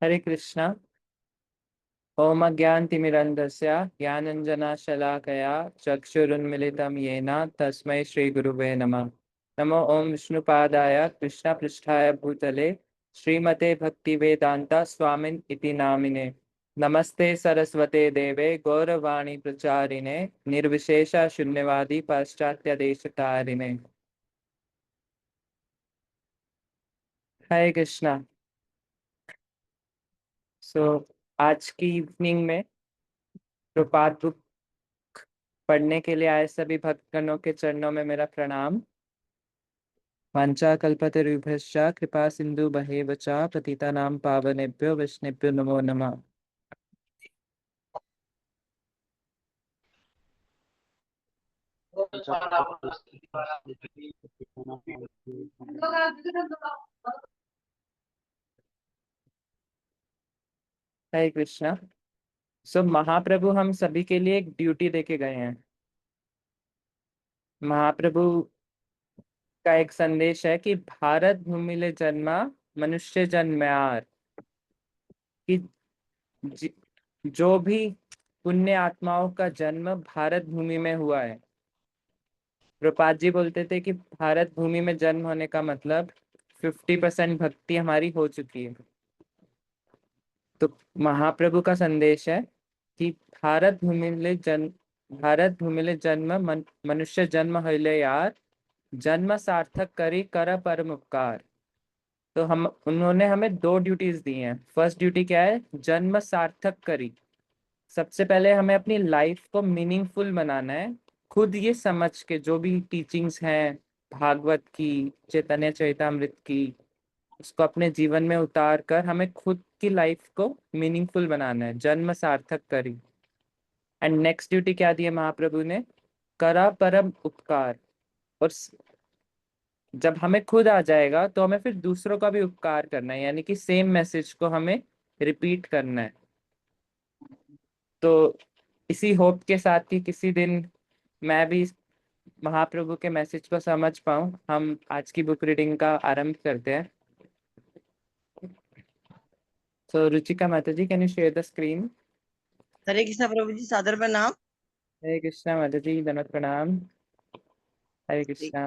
हरे कृष्णा। ओम अज्ञानतिमिरन्धस्य ज्ञानञ्जनशलाकया चक्षुरुन्मिलितं येन तस्मै श्रीगुरुवे नमः। नमो ओम विष्णुपादाय कृष्णपृष्ठाय भूतले श्रीमते भक्तिवेदांता स्वामिन् इति नामिने। नमस्ते सरस्वते देवे गौरवाणी प्रचारिणे निर्विशेष शून्यवादी पाश्चात्य देशतारिणे। हरे कृष्णा। आज की इवनिंग में प्रपात बुक पढ़ने के लिए आए सभी भक्तगणों के चरणों में मेरा प्रणाम। वाञ्छाकल्पतरुभ्यश्च कृपा सिंधु बहेव च पतितानां पावनेभ्यो वैष्णवेभ्यो नमो नमः। हरे कृष्णा। महाप्रभु हम सभी के लिए एक ड्यूटी देके गए हैं। महाप्रभु का एक संदेश है कि भारत भूमिले जन्मा मनुष्य जन्म्यार, कि जो भी पुण्य आत्माओं का जन्म भारत भूमि में हुआ है। प्रपात जी बोलते थे कि भारत भूमि में जन्म होने का मतलब 50% भक्ति हमारी हो चुकी है। तो महाप्रभु का संदेश है कि भारत भूमिले जन्म मनुष्य जन्म हइले यार, जन्म सार्थक करी कर परम उपकार। तो हम उन्होंने हमें दो ड्यूटीज दी हैं। फर्स्ट ड्यूटी क्या है? जन्म सार्थक करी। सबसे पहले हमें अपनी लाइफ को मीनिंगफुल बनाना है, खुद ये समझ के जो भी टीचिंग्स हैं भागवत की, चैतन्य चरितामृत की, उसको अपने जीवन में उतार कर हमें खुद की लाइफ को मीनिंगफुल बनाना है। जन्म सार्थक करी। एंड नेक्स्ट ड्यूटी क्या दी है महाप्रभु ने? करा परम उपकार। और जब हमें खुद आ जाएगा तो हमें फिर दूसरों का भी उपकार करना है, यानी कि सेम मैसेज को हमें रिपीट करना है। तो इसी होप के साथ कि किसी दिन मैं भी महाप्रभु के मैसेज को समझ पाऊं, हम आज की बुक रीडिंग का आरंभ करते हैं। So रुचिका माता जी, can you share the screen? हरे कृष्णा प्रभु जी, सादर प्रणाम। हरे कृष्णा माता जी, दंडवत प्रणाम। हरे कृष्णा।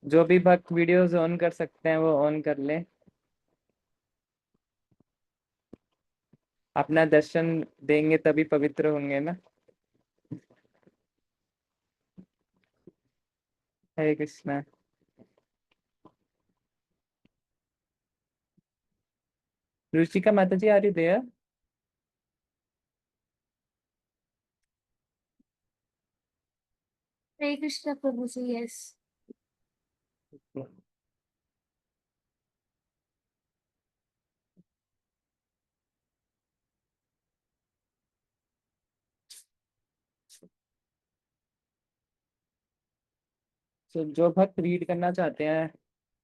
जो भी भक्त वीडियोस ऑन कर सकते हैं वो ऑन कर लें। अपना दर्शन देंगे तभी पवित्र होंगे ना। हरे कृष्णा। रुचिका माता जी, आर यू देयर? हरे कृष्णा प्रभु जी, यस। तो जो भक्त रीड करना चाहते हैं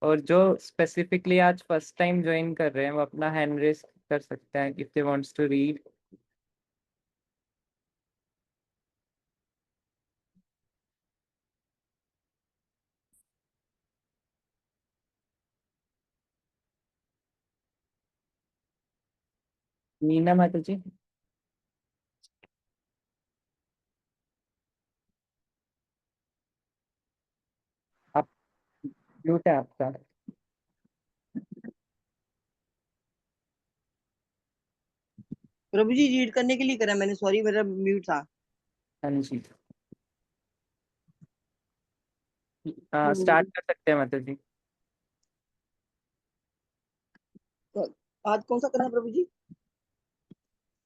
और जो स्पेसिफिकली आज फर्स्ट टाइम ज्वाइन कर रहे हैं, वो अपना हैंड रेस कर सकते हैं if they wants to read. Meena माता जी, आप म्यूट है आपका। प्रभु जी रीड करने के लिए करा मैंने, सॉरी मेरा म्यूट था। हाँ जी, स्टार्ट कर सकते हैं माता जी। तो आज कौन सा करना है प्रभु जी?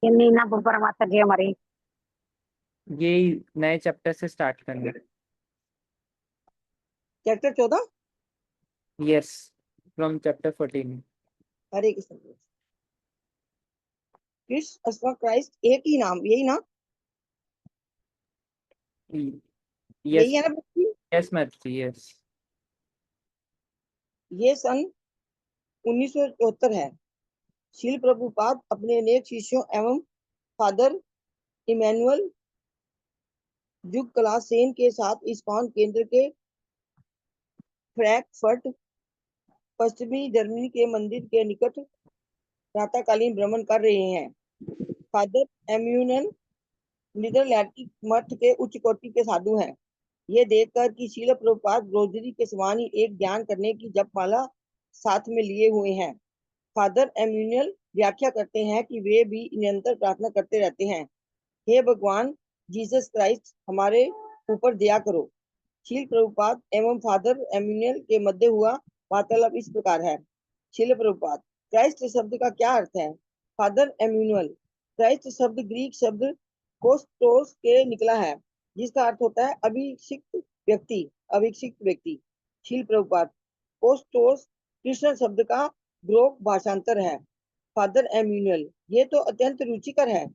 नीना परमात्मा की हमारी ये नए चैप्टर से स्टार्ट करना है। चैप्टर 14। Yes, from chapter 14। हरे कृष्ण प्रभु। कृष्ण अथवा क्राइस्ट एक ही नाम, यही ना? यस, यही है ना प्रभु जी? यस माता जी, यस। ये सन 1974 है। शील प्रभुपाद अपने अनेक शिष्यों एवं फादर इमैनुअल जुग कला सेन के साथ इस्कॉन केंद्र के फ्रैंकफर्ट पश्चिमी जर्मनी के मंदिर के निकट प्रातःकालीन भ्रमण कर रहे हैं। फादर एम्यूनल नीदरलैंड मठ के उच्च कोटि के साधु हैं। ये देखकर कि शील प्रभुपाद रोजरी के समान ही एक ध्यान करने की जपमाला साथ में लिए हुए हैं। फादर एम्यूनल व्याख्या करते हैं कि वे भी निरंतर प्रार्थना करते रहते हैं, हे भगवान जीसस क्राइस्ट, हमारे ऊपर दया करो। शील प्रभुपाद एवं फादर एम्यूनल के मध्य हुआ वार्तालाप इस प्रकार है। शील प्रभुपाद, क्राइस्ट शब्द का क्या अर्थ है? फादर एम्यूनल, क्राइस्ट शब्द ग्रीक शब्द कोस्टोस के निकला है, जिसका अर्थ होता है अभिषिक्त व्यक्ति, अभिषिक्त व्यक्ति। शील प्रभुपाद, कोस्टोस कृष्ण शब्द का ग्रोक भाषांतर है। फादर एम्यूनल, ये तो अत्यंत रुचिकर है।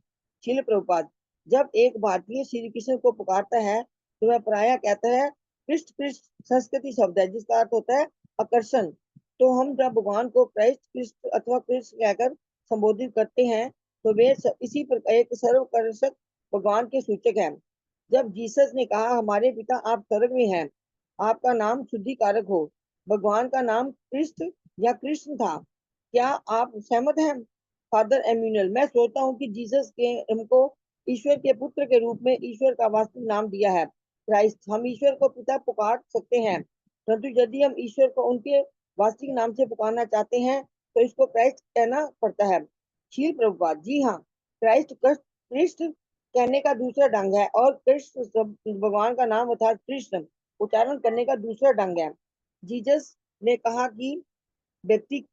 शील प्रभुपाद, जब एक भारतीय श्री कृष्ण को पुकारता है तो वह प्रायः कहता है कृष्ण कृष्ण, संस्कृति शब्द है जिसका अर्थ होता है आकर्षण। तो हम जब भगवान को क्राइस्ट कृष्ण अथवा कृष्ण कहकर संबोधित करते हैं तो वे इसी प्रकार एक सर्वकर्षक भगवान के सूचक हैं। जब जीसस ने कहा हमारे पिता आप स्वर्ग में हैं, आपका नाम शुद्धिकारक हो, भगवान का नाम कृष्ण या कृष्ण था, क्या आप सहमत हैं? फादर एम्यूनल, मैं सोचता हूँ कि जीसस के हमको ईश्वर के पुत्र के रूप में ईश्वर का वास्तविक नाम दिया है क्राइस्ट। हम ईश्वर को पिता पुकार सकते हैं, परंतु यदि हम ईश्वर को उनके वास्तविक नाम से पुकारना चाहते हैं तो इसको क्राइस्ट कहना पड़ता है। शील प्रभुपाद, जी हाँ, क्राइस्ट कृष्ण कहने का दूसरा ढंग है और कृष्ण भगवान का नाम अर्थात कृष्ण उच्चारण करने का दूसरा ढंग है। जीसस ने कहा कि व्यक्ति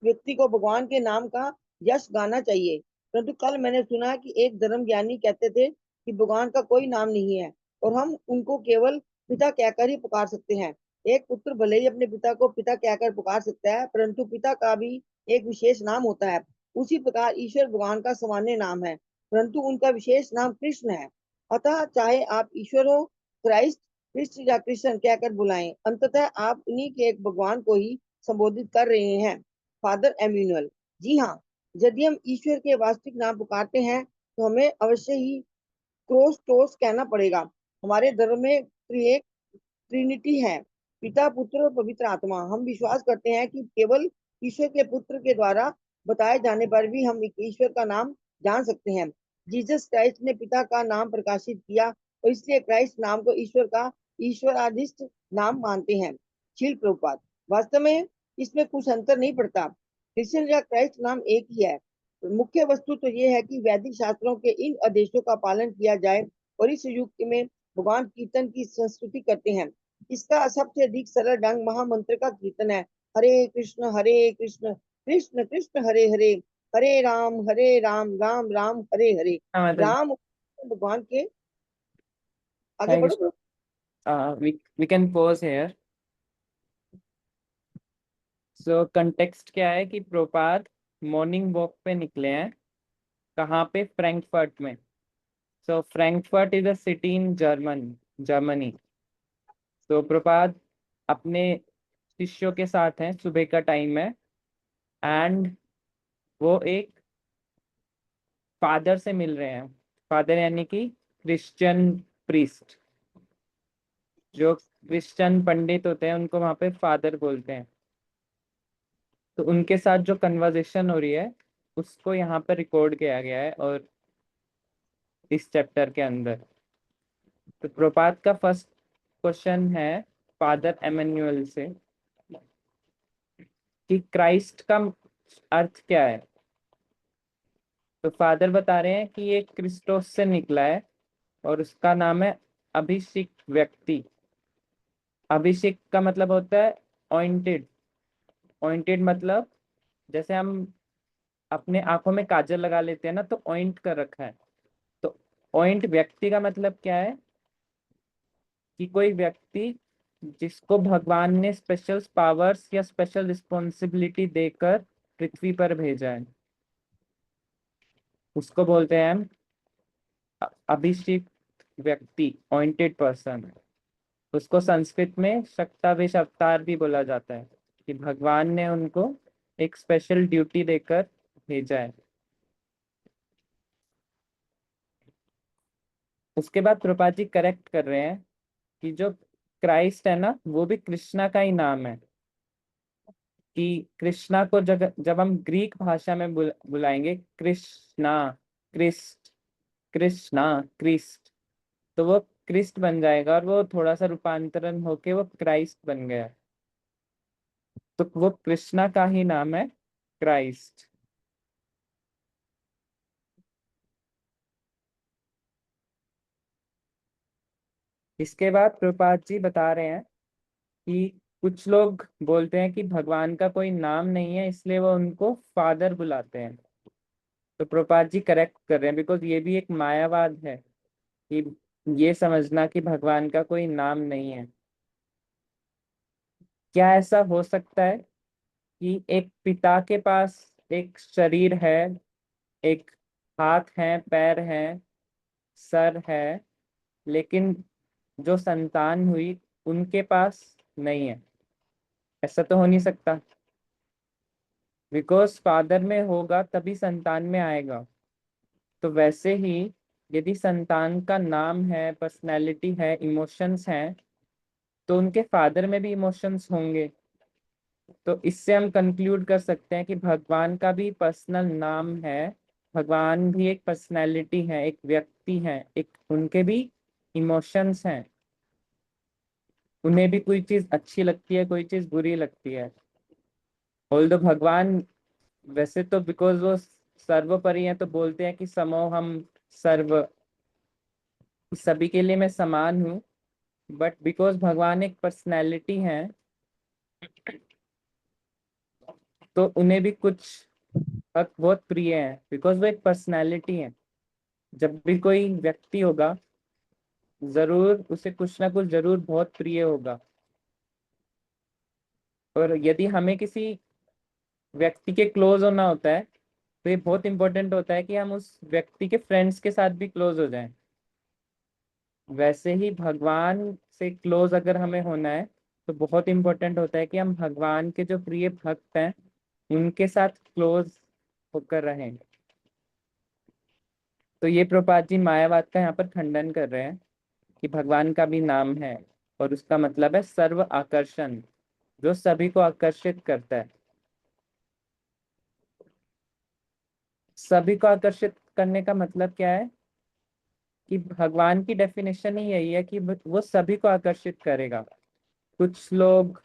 व्यक्ति को भगवान के नाम का यश गाना चाहिए, परंतु कल मैंने सुना कि एक धर्म ज्ञानी कहते थे कि भगवान का कोई नाम नहीं है और हम उनको केवल पिता कहकर ही पुकार सकते हैं। एक पुत्र भले ही अपने पिता को पिता कहकर पुकार सकता है, परंतु पिता का भी एक विशेष नाम होता है। उसी प्रकार ईश्वर भगवान का सामान्य नाम है, परंतु उनका विशेष नाम कृष्ण है। अतः चाहे आप ईश्वर हो, क्राइस्ट, कृष्ण या कृष्ण कहकर बुलाएं, अंततः आप उन्हीं के एक भगवान को ही संबोधित कर रहे हैं। फादर एम्यूनल, जी हाँ, यदि हम ईश्वर के वास्तविक नाम पुकारते हैं तो हमें अवश्य ही क्रोस्टोस कहना पड़ेगा। हमारे धर्म में ट्रिनिटी है, पिता पुत्र और पवित्र आत्मा। हम विश्वास करते हैं कि केवल ईश्वर के पुत्र के द्वारा बताए जाने पर भी हम ईश्वर का नाम जान सकते हैं। जीसस क्राइस्ट ने पिता का नाम प्रकाशित किया और इसलिए क्राइस्ट नाम को ईश्वर का ईश्वराधिष्ट नाम मानते हैं। शील प्रभुपाद, वास्तव में इसमें कुछ अंतर नहीं पड़ता, क्रिश्चियन या क्राइस्ट नाम एक ही है। मुख्य वस्तु तो ये है कि वैदिक शास्त्रों के इन आदेशों का पालन किया जाए और इस युग में भगवान कीर्तन की संस्कृति करते हैं। इसका सबसे अधिक सरल ढंग महामंत्र का कीर्तन है, हरे कृष्ण कृष्ण कृष्ण हरे हरे, हरे राम राम राम हरे हरे। हाँ माता जी, राम भगवान के आगे थैंक पढ़ो। You. We can pause here. So context क्या है कि प्रोपाद मॉर्निंग वॉक पे निकले हैं। कहाँ पे? फ्रैंकफर्ट में। So Frankfurt is a city in Germany. तो प्रपात अपने शिष्यों के साथ हैं, सुबह का टाइम है, एंड वो एक फादर से मिल रहे हैं। फादर यानी कि क्रिश्चियन प्रीस्ट, जो क्रिश्चियन पंडित होते हैं उनको वहां पे फादर बोलते हैं। तो उनके साथ जो कन्वर्सेशन हो रही है उसको यहाँ पर रिकॉर्ड किया गया है और इस चैप्टर के अंदर। तो प्रपात का फर्स्ट क्वेश्चन है फादर एमेन्युअल से कि क्राइस्ट का अर्थ क्या है। तो फादर बता रहे हैं कि ये क्रिस्टोस से निकला है और उसका नाम है अभिषिक्त व्यक्ति। अभिषेक का मतलब होता है ऑइंटेड। ऑइंटेड मतलब जैसे हम अपने आंखों में काजल लगा लेते हैं ना, तो ऑइंट कर रखा है। तो ऑइंट व्यक्ति का मतलब क्या है कि कोई व्यक्ति जिसको भगवान ने स्पेशल पावर्स या स्पेशल रिस्पॉन्सिबिलिटी देकर पृथ्वी पर भेजा है, उसको बोलते हैं हम अभिषिक्त व्यक्ति, ऑइंटेड पर्सन। उसको संस्कृत में शक्तावेश अवतार भी बोला जाता है कि भगवान ने उनको एक स्पेशल ड्यूटी देकर भेजा है। उसके बाद प्रभुपाद जी करेक्ट कर रहे हैं कि जो क्राइस्ट है ना वो भी कृष्णा का ही नाम है। कि कृष्णा को जब जब हम ग्रीक भाषा में बुलाएंगे कृष्णा, क्रिस्ट, कृष्णा, क्रिस्ट, तो वो क्रिस्ट बन जाएगा और वो थोड़ा सा रूपांतरण होके वो क्राइस्ट बन गया। तो वो कृष्णा का ही नाम है क्राइस्ट। इसके बाद प्रभुपाद जी बता रहे हैं कि कुछ लोग बोलते हैं कि भगवान का कोई नाम नहीं है इसलिए वो उनको फादर बुलाते हैं। तो प्रभुपाद जी करेक्ट कर रहे हैं, बिकॉज ये भी एक मायावाद है कि ये समझना कि भगवान का कोई नाम नहीं है। क्या ऐसा हो सकता है कि एक पिता के पास एक शरीर है, एक हाथ है, पैर है, सर है, लेकिन जो संतान हुई उनके पास नहीं है? ऐसा तो हो नहीं सकता, बिकॉज फादर में होगा तभी संतान में आएगा। तो वैसे ही यदि संतान का नाम है, पर्सनैलिटी है, इमोशंस हैं, तो उनके फादर में भी इमोशंस होंगे। तो इससे हम कंक्लूड कर सकते हैं कि भगवान का भी पर्सनल नाम है, भगवान भी एक पर्सनैलिटी है, एक व्यक्ति है, एक उनके भी इमोशंस हैं, उन्हें भी कोई चीज अच्छी लगती है, कोई चीज बुरी लगती है। ऑल्दो भगवान वैसे तो बिकॉज वो सर्वोपरि हैं तो बोलते हैं कि समो हम सर्व, सभी के लिए मैं समान हूँ, बट बिकॉज भगवान एक पर्सनैलिटी है तो उन्हें भी कुछ हक बहुत प्रिय है, बिकॉज वो एक पर्सनैलिटी है। जब भी कोई व्यक्ति होगा जरूर उसे कुछ ना कुछ जरूर बहुत प्रिय होगा। और यदि हमें किसी व्यक्ति के क्लोज होना होता है तो ये बहुत इंपॉर्टेंट होता है कि हम उस व्यक्ति के फ्रेंड्स के साथ भी क्लोज हो जाएं। वैसे ही भगवान से क्लोज अगर हमें होना है तो बहुत इंपॉर्टेंट होता है कि हम भगवान के जो प्रिय भक्त हैं उनके साथ क्लोज होकर रहें। तो ये प्रभुपाद जी मायावाद का यहाँ पर खंडन कर रहे हैं कि भगवान का भी नाम है और उसका मतलब है सर्व आकर्षण, जो सभी को आकर्षित करता है। सभी को आकर्षित करने का मतलब क्या है कि भगवान की डेफिनेशन ही यही है कि वो सभी को आकर्षित करेगा। कुछ लोग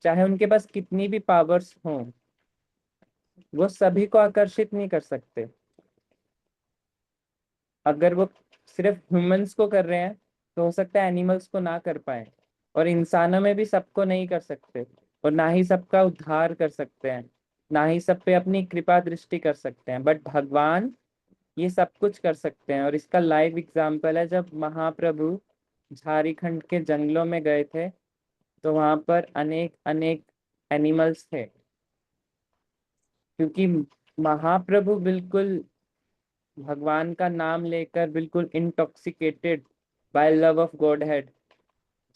चाहे उनके पास कितनी भी पावर्स हों वो सभी को आकर्षित नहीं कर सकते। अगर वो सिर्फ ह्यूमंस को कर रहे हैं तो हो सकता है एनिमल्स को ना कर पाए, और इंसानों में भी सबको नहीं कर सकते, और ना ही सबका उद्धार कर सकते हैं, ना ही सब पे अपनी कृपा दृष्टि कर सकते हैं। बट भगवान ये सब कुछ कर सकते हैं, और इसका लाइव एग्जाम्पल है जब महाप्रभु झारखंड के जंगलों में गए थे तो वहां पर अनेक अनेक एनिमल्स थे, क्योंकि महाप्रभु बिल्कुल भगवान का नाम लेकर बिल्कुल intoxicated by love of God हेड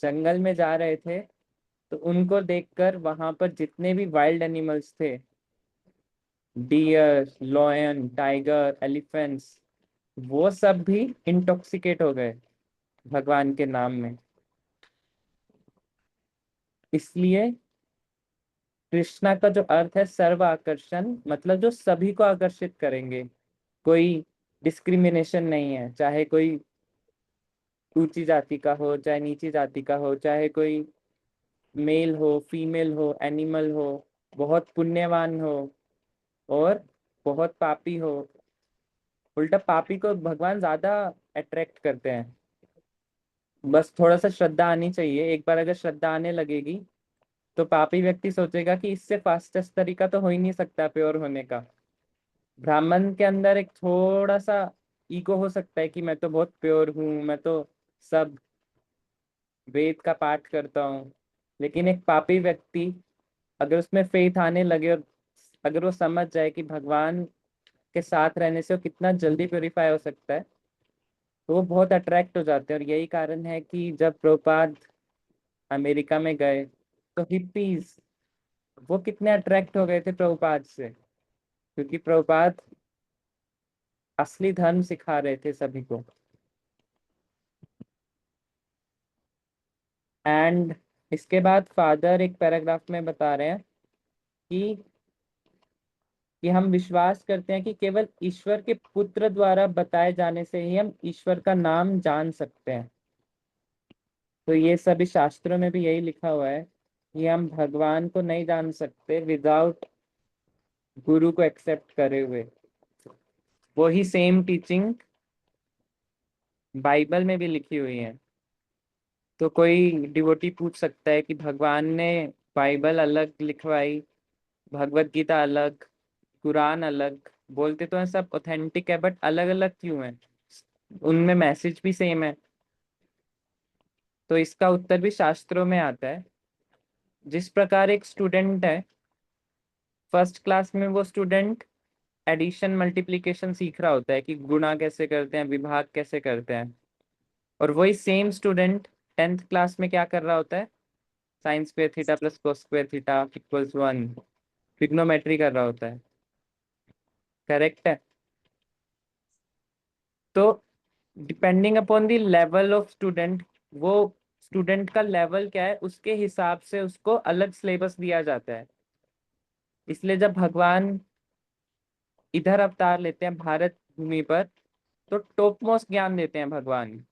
जंगल में जा रहे थे। तो उनको देखकर वहां पर जितने भी वाइल्ड एनिमल्स थे, डियर, लॉयन, टाइगर, एलिफेंट्स, वो सब भी इंटॉक्सिकेट हो गए भगवान के नाम में। इसलिए कृष्णा का जो अर्थ है सर्व आकर्षण, मतलब जो सभी को आकर्षित करेंगे। कोई डिस्क्रिमिनेशन नहीं है, चाहे कोई ऊंची जाति का हो, चाहे नीची जाति का हो, चाहे कोई मेल हो, फीमेल हो, एनिमल हो, बहुत पुण्यवान हो और बहुत पापी हो। उल्टा पापी को भगवान ज्यादा अट्रैक्ट करते हैं। बस थोड़ा सा श्रद्धा आनी चाहिए। एक बार अगर श्रद्धा आने लगेगी तो पापी व्यक्ति सोचेगा कि इससे फास्टेस्ट तरीका तो हो ही नहीं सकता प्योर होने का। ब्राह्मण के अंदर एक थोड़ा सा ईगो हो सकता है कि मैं तो बहुत प्योर हूँ, मैं तो सब वेद का पाठ करता हूँ। लेकिन एक पापी व्यक्ति अगर उसमें फेथ आने लगे और अगर वो समझ जाए कि भगवान के साथ रहने से वो कितना जल्दी प्योरीफाई हो सकता है, तो वो बहुत अट्रैक्ट हो जाते हैं। और यही कारण है कि जब प्रभुपाद अमेरिका में गए तो हिप्पीज वो कितने अट्रैक्ट हो गए थे प्रभुपाद से, क्योंकि प्रभुपाद असली धर्म सिखा रहे थे सभी को। एंड इसके बाद फादर एक पैराग्राफ में बता रहे हैं कि हम विश्वास करते हैं कि केवल ईश्वर के पुत्र द्वारा बताए जाने से ही हम ईश्वर का नाम जान सकते हैं। तो ये सभी शास्त्रों में भी यही लिखा हुआ है कि हम भगवान को नहीं जान सकते विदाउट गुरु को एक्सेप्ट करे हुए। वही सेम टीचिंग बाइबल में भी लिखी हुई है। तो कोई डिवोटी पूछ सकता है कि भगवान ने बाइबल अलग लिखवाई, भगवत गीता अलग, कुरान अलग, बोलते तो हैं सब ऑथेंटिक है, बट अलग अलग क्यों है? उनमें मैसेज भी सेम है। तो इसका उत्तर भी शास्त्रों में आता है। जिस प्रकार एक स्टूडेंट है, फर्स्ट क्लास में वो स्टूडेंट एडिशन मल्टीप्लिकेशन सीख रहा होता है कि गुणा कैसे करते हैं, विभाग कैसे करते हैं। और वही सेम स्टूडेंट 10th क्लास में क्या कर रहा होता है? Sine square theta plus cos square theta equals 1 trigonometry कर रहा होता है। करेक्ट है? तो depending upon the level of student, वो स्टूडेंट का लेवल क्या है उसके हिसाब से उसको अलग सिलेबस दिया जाता है। इसलिए जब भगवान इधर अवतार लेते हैं भारत भूमि पर, तो टॉप मोस्ट ज्ञान देते हैं भगवान।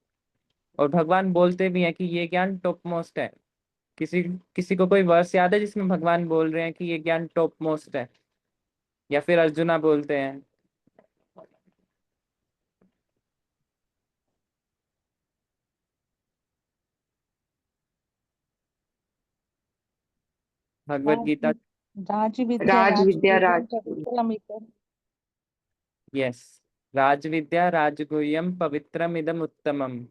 और भगवान बोलते भी हैं कि ये ज्ञान टॉप मोस्ट है। किसी किसी को कोई वर्स याद है जिसमें भगवान बोल रहे हैं कि ये ज्ञान टॉप मोस्ट है? या फिर अर्जुना बोलते हैं? भगवत राज गीता। राज विद्या राज विद्या राजगुह्यम राज पवित्रमिदं। यस, राज विद्या राजगुह्यम पवित्रम इदम उत्तमम।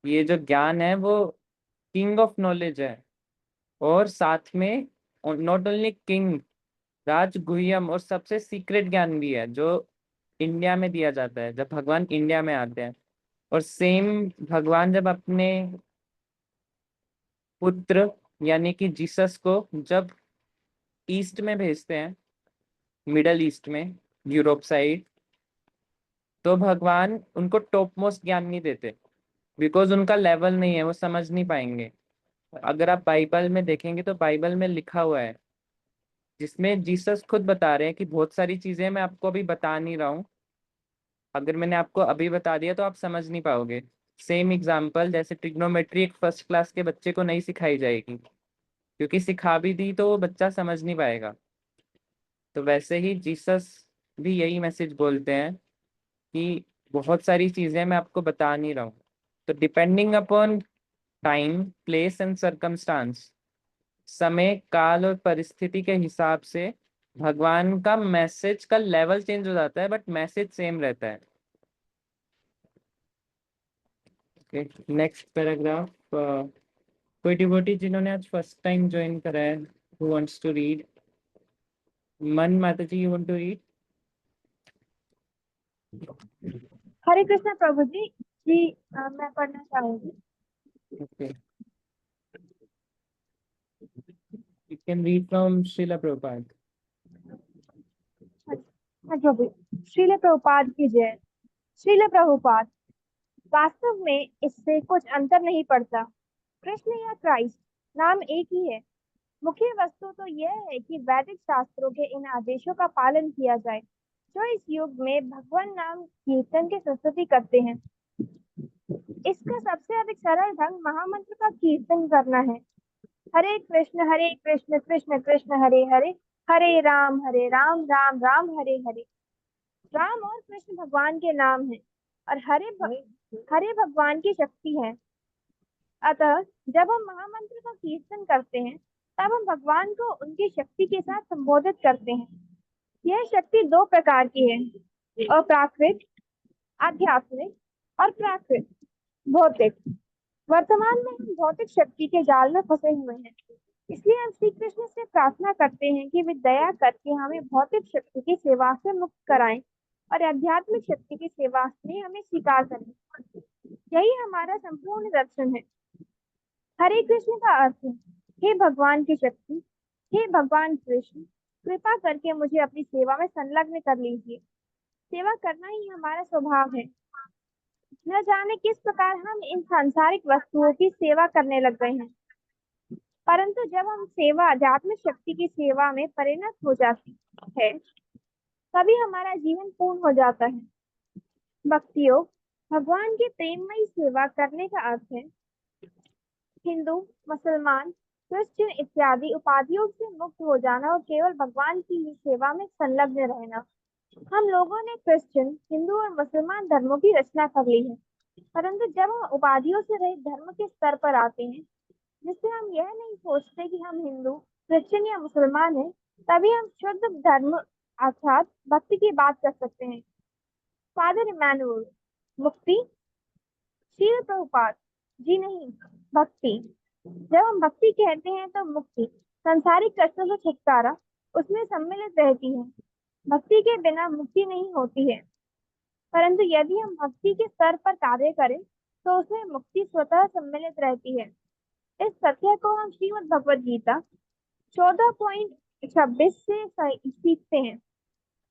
ये जो ज्ञान है वो किंग ऑफ नॉलेज है। और साथ में नॉट ओनली किंग, राजगुह्यम और सबसे सीक्रेट ज्ञान भी है, जो इंडिया में दिया जाता है जब भगवान इंडिया में आते हैं। और सेम भगवान जब अपने पुत्र यानी कि जीसस को जब ईस्ट में भेजते हैं, मिडल ईस्ट में, यूरोप साइड, तो भगवान उनको टॉप मोस्ट ज्ञान नहीं देते, बिकॉज उनका लेवल नहीं है, वो समझ नहीं पाएंगे। अगर आप बाइबल में देखेंगे तो बाइबल में लिखा हुआ है, जिसमें जीसस खुद बता रहे हैं कि बहुत सारी चीजें मैं आपको अभी बता नहीं रहा हूँ, अगर मैंने आपको अभी बता दिया तो आप समझ नहीं पाओगे। सेम एग्जाम्पल, जैसे ट्रिग्नोमेट्री एक फर्स्ट क्लास के बच्चे को नहीं सिखाई जाएगी, क्योंकि सिखा भी दी तो वो बच्चा समझ नहीं पाएगा। तो वैसे ही जीसस भी यही मैसेज बोलते हैं कि बहुत सारी चीजें मैं आपको बता नहीं रहा हूँ। तो depending upon time, place and circumstance, समय काल और परिस्थिति के हिसाब से भगवान का मैसेज का लेवल चेंज हो जाता है, बट मैसेज सेम रहता है। Okay, next paragraph. कोई डिवोटी जिन्होंने आज फर्स्ट टाइम ज्वाइन करा है, हु वांट्स टू रीड? मन माता ji, you want to read? Hare Krishna प्रभु जी। जी मैं पढ़ना चाहूंगी। Okay, you can read from Shrila Prabhupada. हाँ प्रभु। श्रील प्रभुपाद की जय। श्रील प्रभुपाद। वास्तव में इससे कुछ अंतर नहीं पड़ता। कृष्ण या क्राइस्ट नाम एक ही है। मुख्य वस्तु तो यह है कि वैदिक शास्त्रों के इन आदेशों का पालन किया जाए, जो इस युग में भगवान नाम कीर्तन की संस्तुति करते हैं। इसका सबसे अधिक सरल ढंग महामंत्र का कीर्तन करना है। हरे कृष्ण कृष्ण कृष्ण हरे हरे, हरे राम राम राम हरे हरे। राम और कृष्ण भगवान के नाम हैं और हरे भगवान की शक्ति है। अतः जब हम महामंत्र का कीर्तन करते हैं, तब हम भगवान को उनकी शक्ति के साथ संबोधित करते हैं। यह शक्ति दो प्रकार की है, अप्राकृत आध्यात्मिक और प्राकृत भौतिक। वर्तमान में हम भौतिक शक्ति के जाल में फंसे हुए हैं, इसलिए हम श्री कृष्ण से प्रार्थना करते हैं कि वे दया करके हमें भौतिक शक्ति की सेवा से मुक्त कराएं और आध्यात्मिक शक्ति की सेवा में हमें स्वीकार करें। यही हमारा संपूर्ण दर्शन है। हरे कृष्ण का अर्थ है, हे भगवान की शक्ति, हे भगवान कृष्ण, कृपा करके मुझे अपनी सेवा में संलग्न कर लीजिए। सेवा करना ही हमारा स्वभाव है। न जाने किस प्रकार हम इन सांसारिक वस्तुओं की सेवा करने लग गए हैं। परंतु जब हम सेवा आध्यात्मिक शक्ति की सेवा में परिणत हो जाती है तभी हमारा जीवन पूर्ण हो जाता है। भक्ति योग भगवान की प्रेममयी सेवा करने का अर्थ है हिंदू, मुसलमान, क्रिश्चियन इत्यादि उपाधियों से मुक्त हो जाना और केवल भगवान की ही सेवा में संलग्न रहना। हम लोगों ने क्रिश्चियन, हिंदू और मुसलमान धर्मों की रचना कर ली है, परंतु जब हम उपाधियों से रहित धर्म के स्तर पर आते हैं, जिससे हम यह नहीं सोचते कि हम हिंदू, क्रिश्चियन या मुसलमान हैं, तभी हम शुद्ध धर्म अर्थात भक्ति की बात कर सकते हैं। फादर इमैनुअल, मुक्ति? श्रील प्रभुपाद जी नहीं, भक्ति। जब हम भक्ति कहते हैं तो मुक्ति, संसारिक कष्टों से छुटकारा उसमें सम्मिलित रहती है। भक्ति के बिना मुक्ति नहीं होती है, परंतु यदि हम भक्ति के स्तर पर कार्य करें तो उसमें मुक्ति स्वतः सम्मिलित रहती है। इस तथ्य को हम श्रीमद् भगवद गीता 14.26 से सीखते हैं।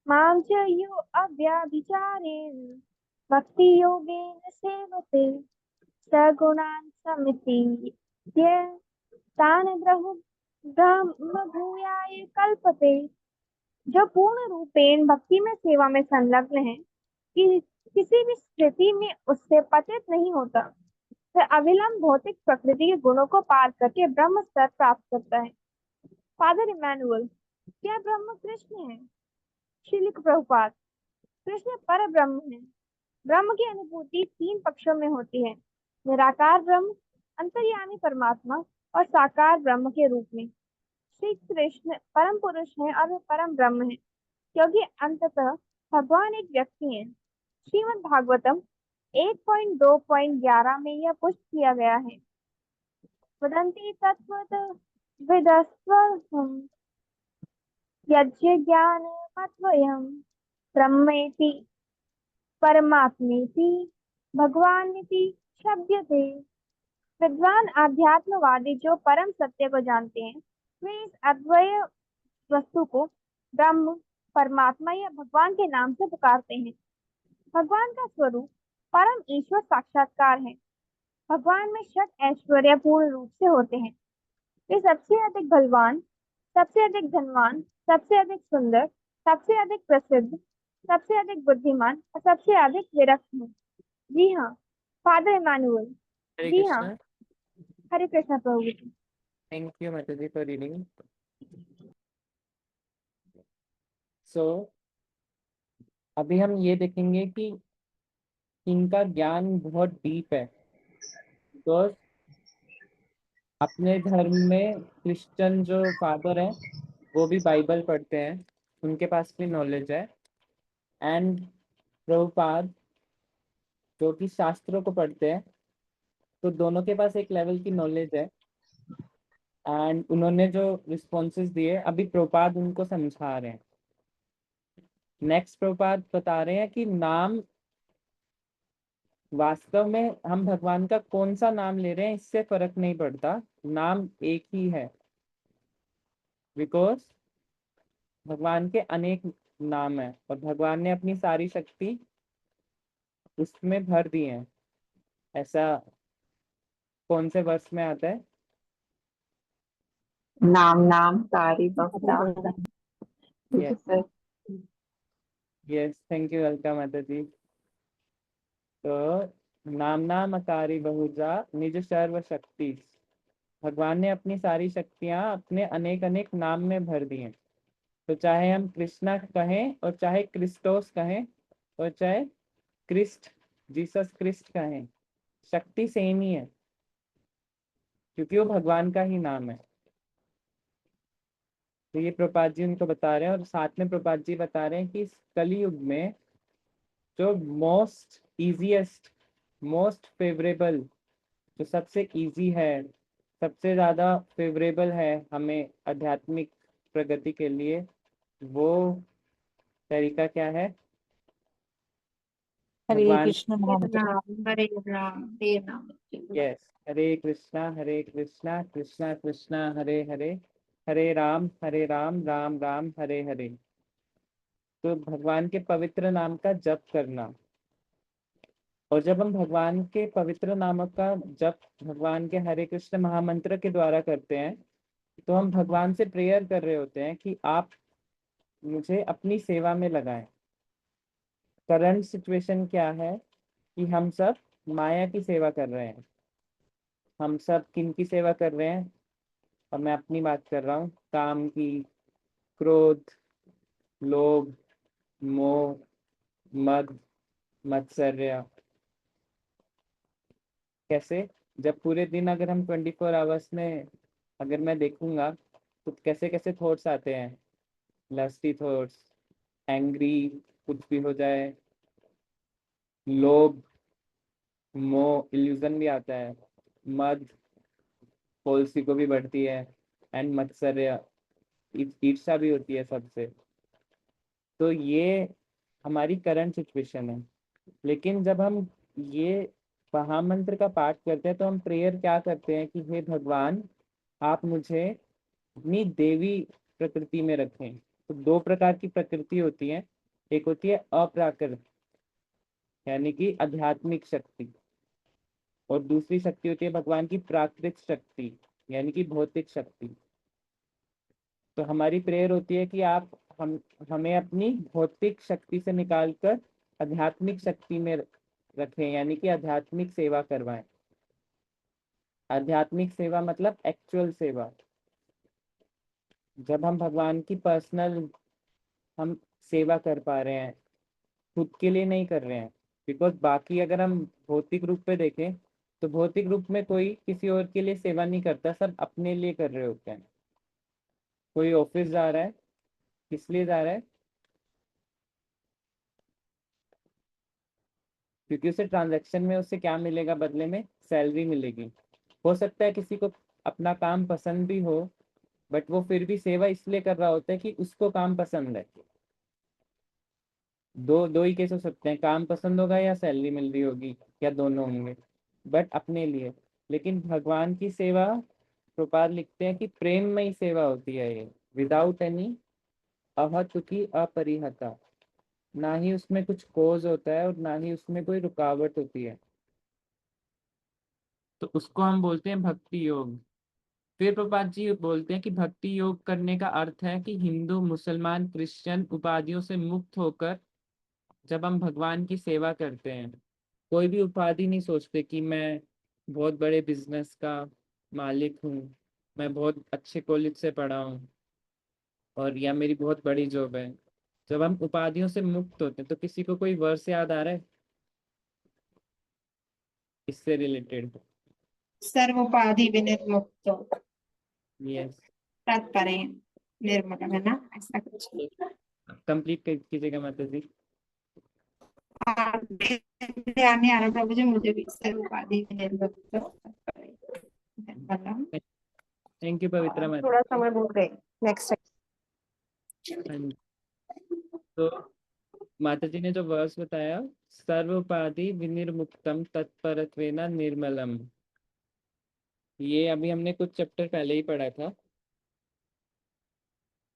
मां च यो अव्यभिचारेण भक्ति योगेन सेवते सगुणान् समितीर्य तान् ब्रह्म भूयाय कल्पते। जो पूर्ण रूपेण भक्ति में सेवा में संलग्न है कि किसी भी स्थिति में उससे पतित नहीं होता, वह अविलंब भौतिक प्रकृति के गुणों को पार करके ब्रह्म स्तर प्राप्त करता है। फादर इमैनुअल, क्या ब्रह्म कृष्ण है? श्रील प्रभुपाद, कृष्ण पर ब्रह्म है। ब्रह्म की अनुभूति 3 पक्षों में होती है, निराकार ब्रह्म, अंतर्यामी परमात्मा और साकार ब्रह्म के रूप में। श्री कृष्ण परम पुरुष है और वे परम ब्रह्म है, क्योंकि अंततः भगवान एक व्यक्ति है। श्रीमद् भागवतम 1.2.11 में यह पुष्ट किया गया है। वदन्ति तत्त्वविदस्त्वहम् यज्ञ ज्ञान मत्वयम् ब्रह्मेति परमात्मेति भगवानिति शब्दते। विद्वान आध्यात्मवादी जो परम सत्य को जानते हैं, वे इस अद्वय वस्तु को ब्रह्म, परमात्मा या भगवान के नाम से पुकारते हैं। भगवान का स्वरूप परम ईश्वर साक्षात्कार है। भगवान में षट ऐश्वर्य पूर्ण रूप से होते हैं। वे सबसे अधिक बलवान, सबसे अधिक धनवान, सबसे अधिक सुंदर, सबसे अधिक प्रसिद्ध, सबसे अधिक बुद्धिमान और सबसे अधिक विरक्त हैं। जी हाँ, फादर इमैनुअल। हरे जी हाँ, कृष्णा। हरे कृष्णा प्रभु जी। थैंक यू माता जी फॉर रीडिंग। सो अभी हम ये देखेंगे कि इनका ज्ञान बहुत डीप है। तो अपने धर्म में क्रिश्चियन जो फादर हैं वो भी बाइबल पढ़ते हैं, उनके पास भी नॉलेज है। एंड प्रभुपाद जो कि शास्त्रों को पढ़ते हैं, तो दोनों के पास एक लेवल की नॉलेज है। एंड उन्होंने जो रिस्पॉन्सेज दिए अभी प्रभुपाद उनको समझा रहे हैं। नेक्स्ट प्रभुपाद बता रहे हैं कि नाम वास्तव में हम भगवान का कौन सा नाम ले रहे हैं इससे फर्क नहीं पड़ता, नाम एक ही है। बिकॉज भगवान के अनेक नाम है और भगवान ने अपनी सारी शक्ति उसमें भर दी है। ऐसा कौन से वर्ष में आता है? नाम नाम कारी बहुधा। Yes yes, thank you Alka माता जी। तो नाम नाम अकारी बहुजा निज सर्व शक्ति, भगवान ने अपनी सारी शक्तियां अपने अनेक अनेक नाम में भर दी हैं। तो चाहे हम कृष्णा कहें और चाहे क्रिस्टोस कहें और चाहे क्रिस्ट जीसस क्रिस्ट कहें, शक्ति सेम ही है क्योंकि वो भगवान का ही नाम है। तो ये प्रपात जी उनको बता रहे हैं और साथ में प्रपात जी बता रहे हैं कि इस कलयुग में जो मोस्ट इजीएस्ट, मोस्ट फेवरेबल, जो सबसे इजी है, सबसे ज़्यादा फेवरेबल है हमें आध्यात्मिक प्रगति के लिए, वो तरीका क्या है? हरे भगवान, कृष्ण महामंत्र। हरे राम हरे राम। यस, हरे कृष्णा कृष्णा कृष्णा हरे हरे, हरे राम राम राम हरे हरे। तो भगवान के पवित्र नाम का जप करना, और जब हम भगवान के पवित्र नामों का जप भगवान के हरे कृष्ण महामंत्र के द्वारा करते हैं तो हम भगवान से प्रेयर कर रहे होते हैं कि आप मुझे अपनी सेवा में लगाएं। करंट सिचुएशन क्या है कि हम सब माया की सेवा कर रहे हैं। हम सब किन की सेवा कर रहे हैं? और मैं अपनी बात कर रहा हूँ, काम की, क्रोध, लोभ, मोह, मद, मत्सर्य। कैसे? जब पूरे दिन अगर हम 24 आवर्स में अगर मैं देखूंगा तो कैसे कैसे थॉट्स आते हैं, लस्टी थॉट्स, एंग्री, कुछ भी हो जाए, लोभ, मोह, इल्यूजन भी आता है, मद, पोल्सी को भी बढ़ती है, एंड मत्सर्य, ईर्ष्या भी होती है सबसे। तो ये हमारी करंट सिचुएशन है। लेकिन जब हम ये महामंत्र का पाठ करते हैं तो हम प्रेयर क्या करते हैं कि हे भगवान, आप मुझे अपनी देवी प्रकृति में रखें। तो दो प्रकार की प्रकृति होती है, एक होती है अप्राकृत यानी कि आध्यात्मिक शक्ति, और दूसरी शक्ति होती है भगवान की प्राकृतिक शक्ति यानी कि भौतिक शक्ति। तो हमारी प्रेयर होती है कि आप हमें अपनी भौतिक शक्ति से निकालकर आध्यात्मिक शक्ति में रखें, यानी कि आध्यात्मिक सेवा करवाएं। आध्यात्मिक सेवा मतलब एक्चुअल सेवा, जब हम भगवान की पर्सनल हम सेवा कर पा रहे हैं, खुद के लिए नहीं कर रहे हैं। बिकॉज बाकी अगर हम भौतिक रूप पे देखें तो भौतिक रूप में कोई किसी और के लिए सेवा नहीं करता, सब अपने लिए कर रहे होते हैं। कोई ऑफिस जा रहा है, किस लिए जा रहा है? क्योंकि उसे ट्रांजैक्शन में उससे क्या मिलेगा बदले में? सैलरी मिलेगी। हो सकता है किसी को अपना काम पसंद भी हो, बट वो फिर भी सेवा इसलिए कर रहा होता है कि उसको काम पसंद है। दो दो ही केस हो सकते हैं, काम पसंद होगा या सैलरी मिल रही होगी, या दोनों होंगे, बट अपने लिए। लेकिन भगवान की सेवा, प्रभुपाद लिखते हैं कि प्रेममयी सेवा होती है ये, विदाउट एनी अहतुकी अपरिहता। ना ही उसमें कुछ कोज होता है और ना ही उसमें कोई रुकावट होती है। तो उसको हम बोलते हैं भक्ति योग। फिर प्रभुपाद जी बोलते हैं कि भक्ति योग करने का अर्थ है कि हिंदू, मुसलमान, क्रिश्चियन उपाधियों से मुक्त होकर जब हम भगवान की सेवा करते हैं, कोई भी उपाधि नहीं सोचते कि मैं बहुत बड़े बिजनेस का मालिक हूँ, मैं बहुत अच्छे कॉलेज से पढ़ा हूँ, और या मेरी बहुत बड़ी जॉब है। जब हम उपाधियों से मुक्त होते हैं तो किसी को कोई वर्ष याद आ रहा है इससे रिलेटेड? सर्वोपाधि विनिर्मुक्तो यस, तत्परे निर्मल, है ना, ऐसा कुछ। कंप्लीट कीजिएगा माता जी। ध्यान नहीं आ रहा प्रभु जी, मुझे भी सर्वोपाधि विनिर्मुक्तो तत्परे निर्मलम। थैंक यू पवित्रा माता थोड़ा जी। समय भूल गए। नेक्स्ट। हाँ जी। तो माता जी ने जो वर्स बताया, सर्वोपाधि विनिर्मुक्तम तत्परत्वेन निर्मलम, ये अभी हमने कुछ चैप्टर पहले ही पढ़ा था।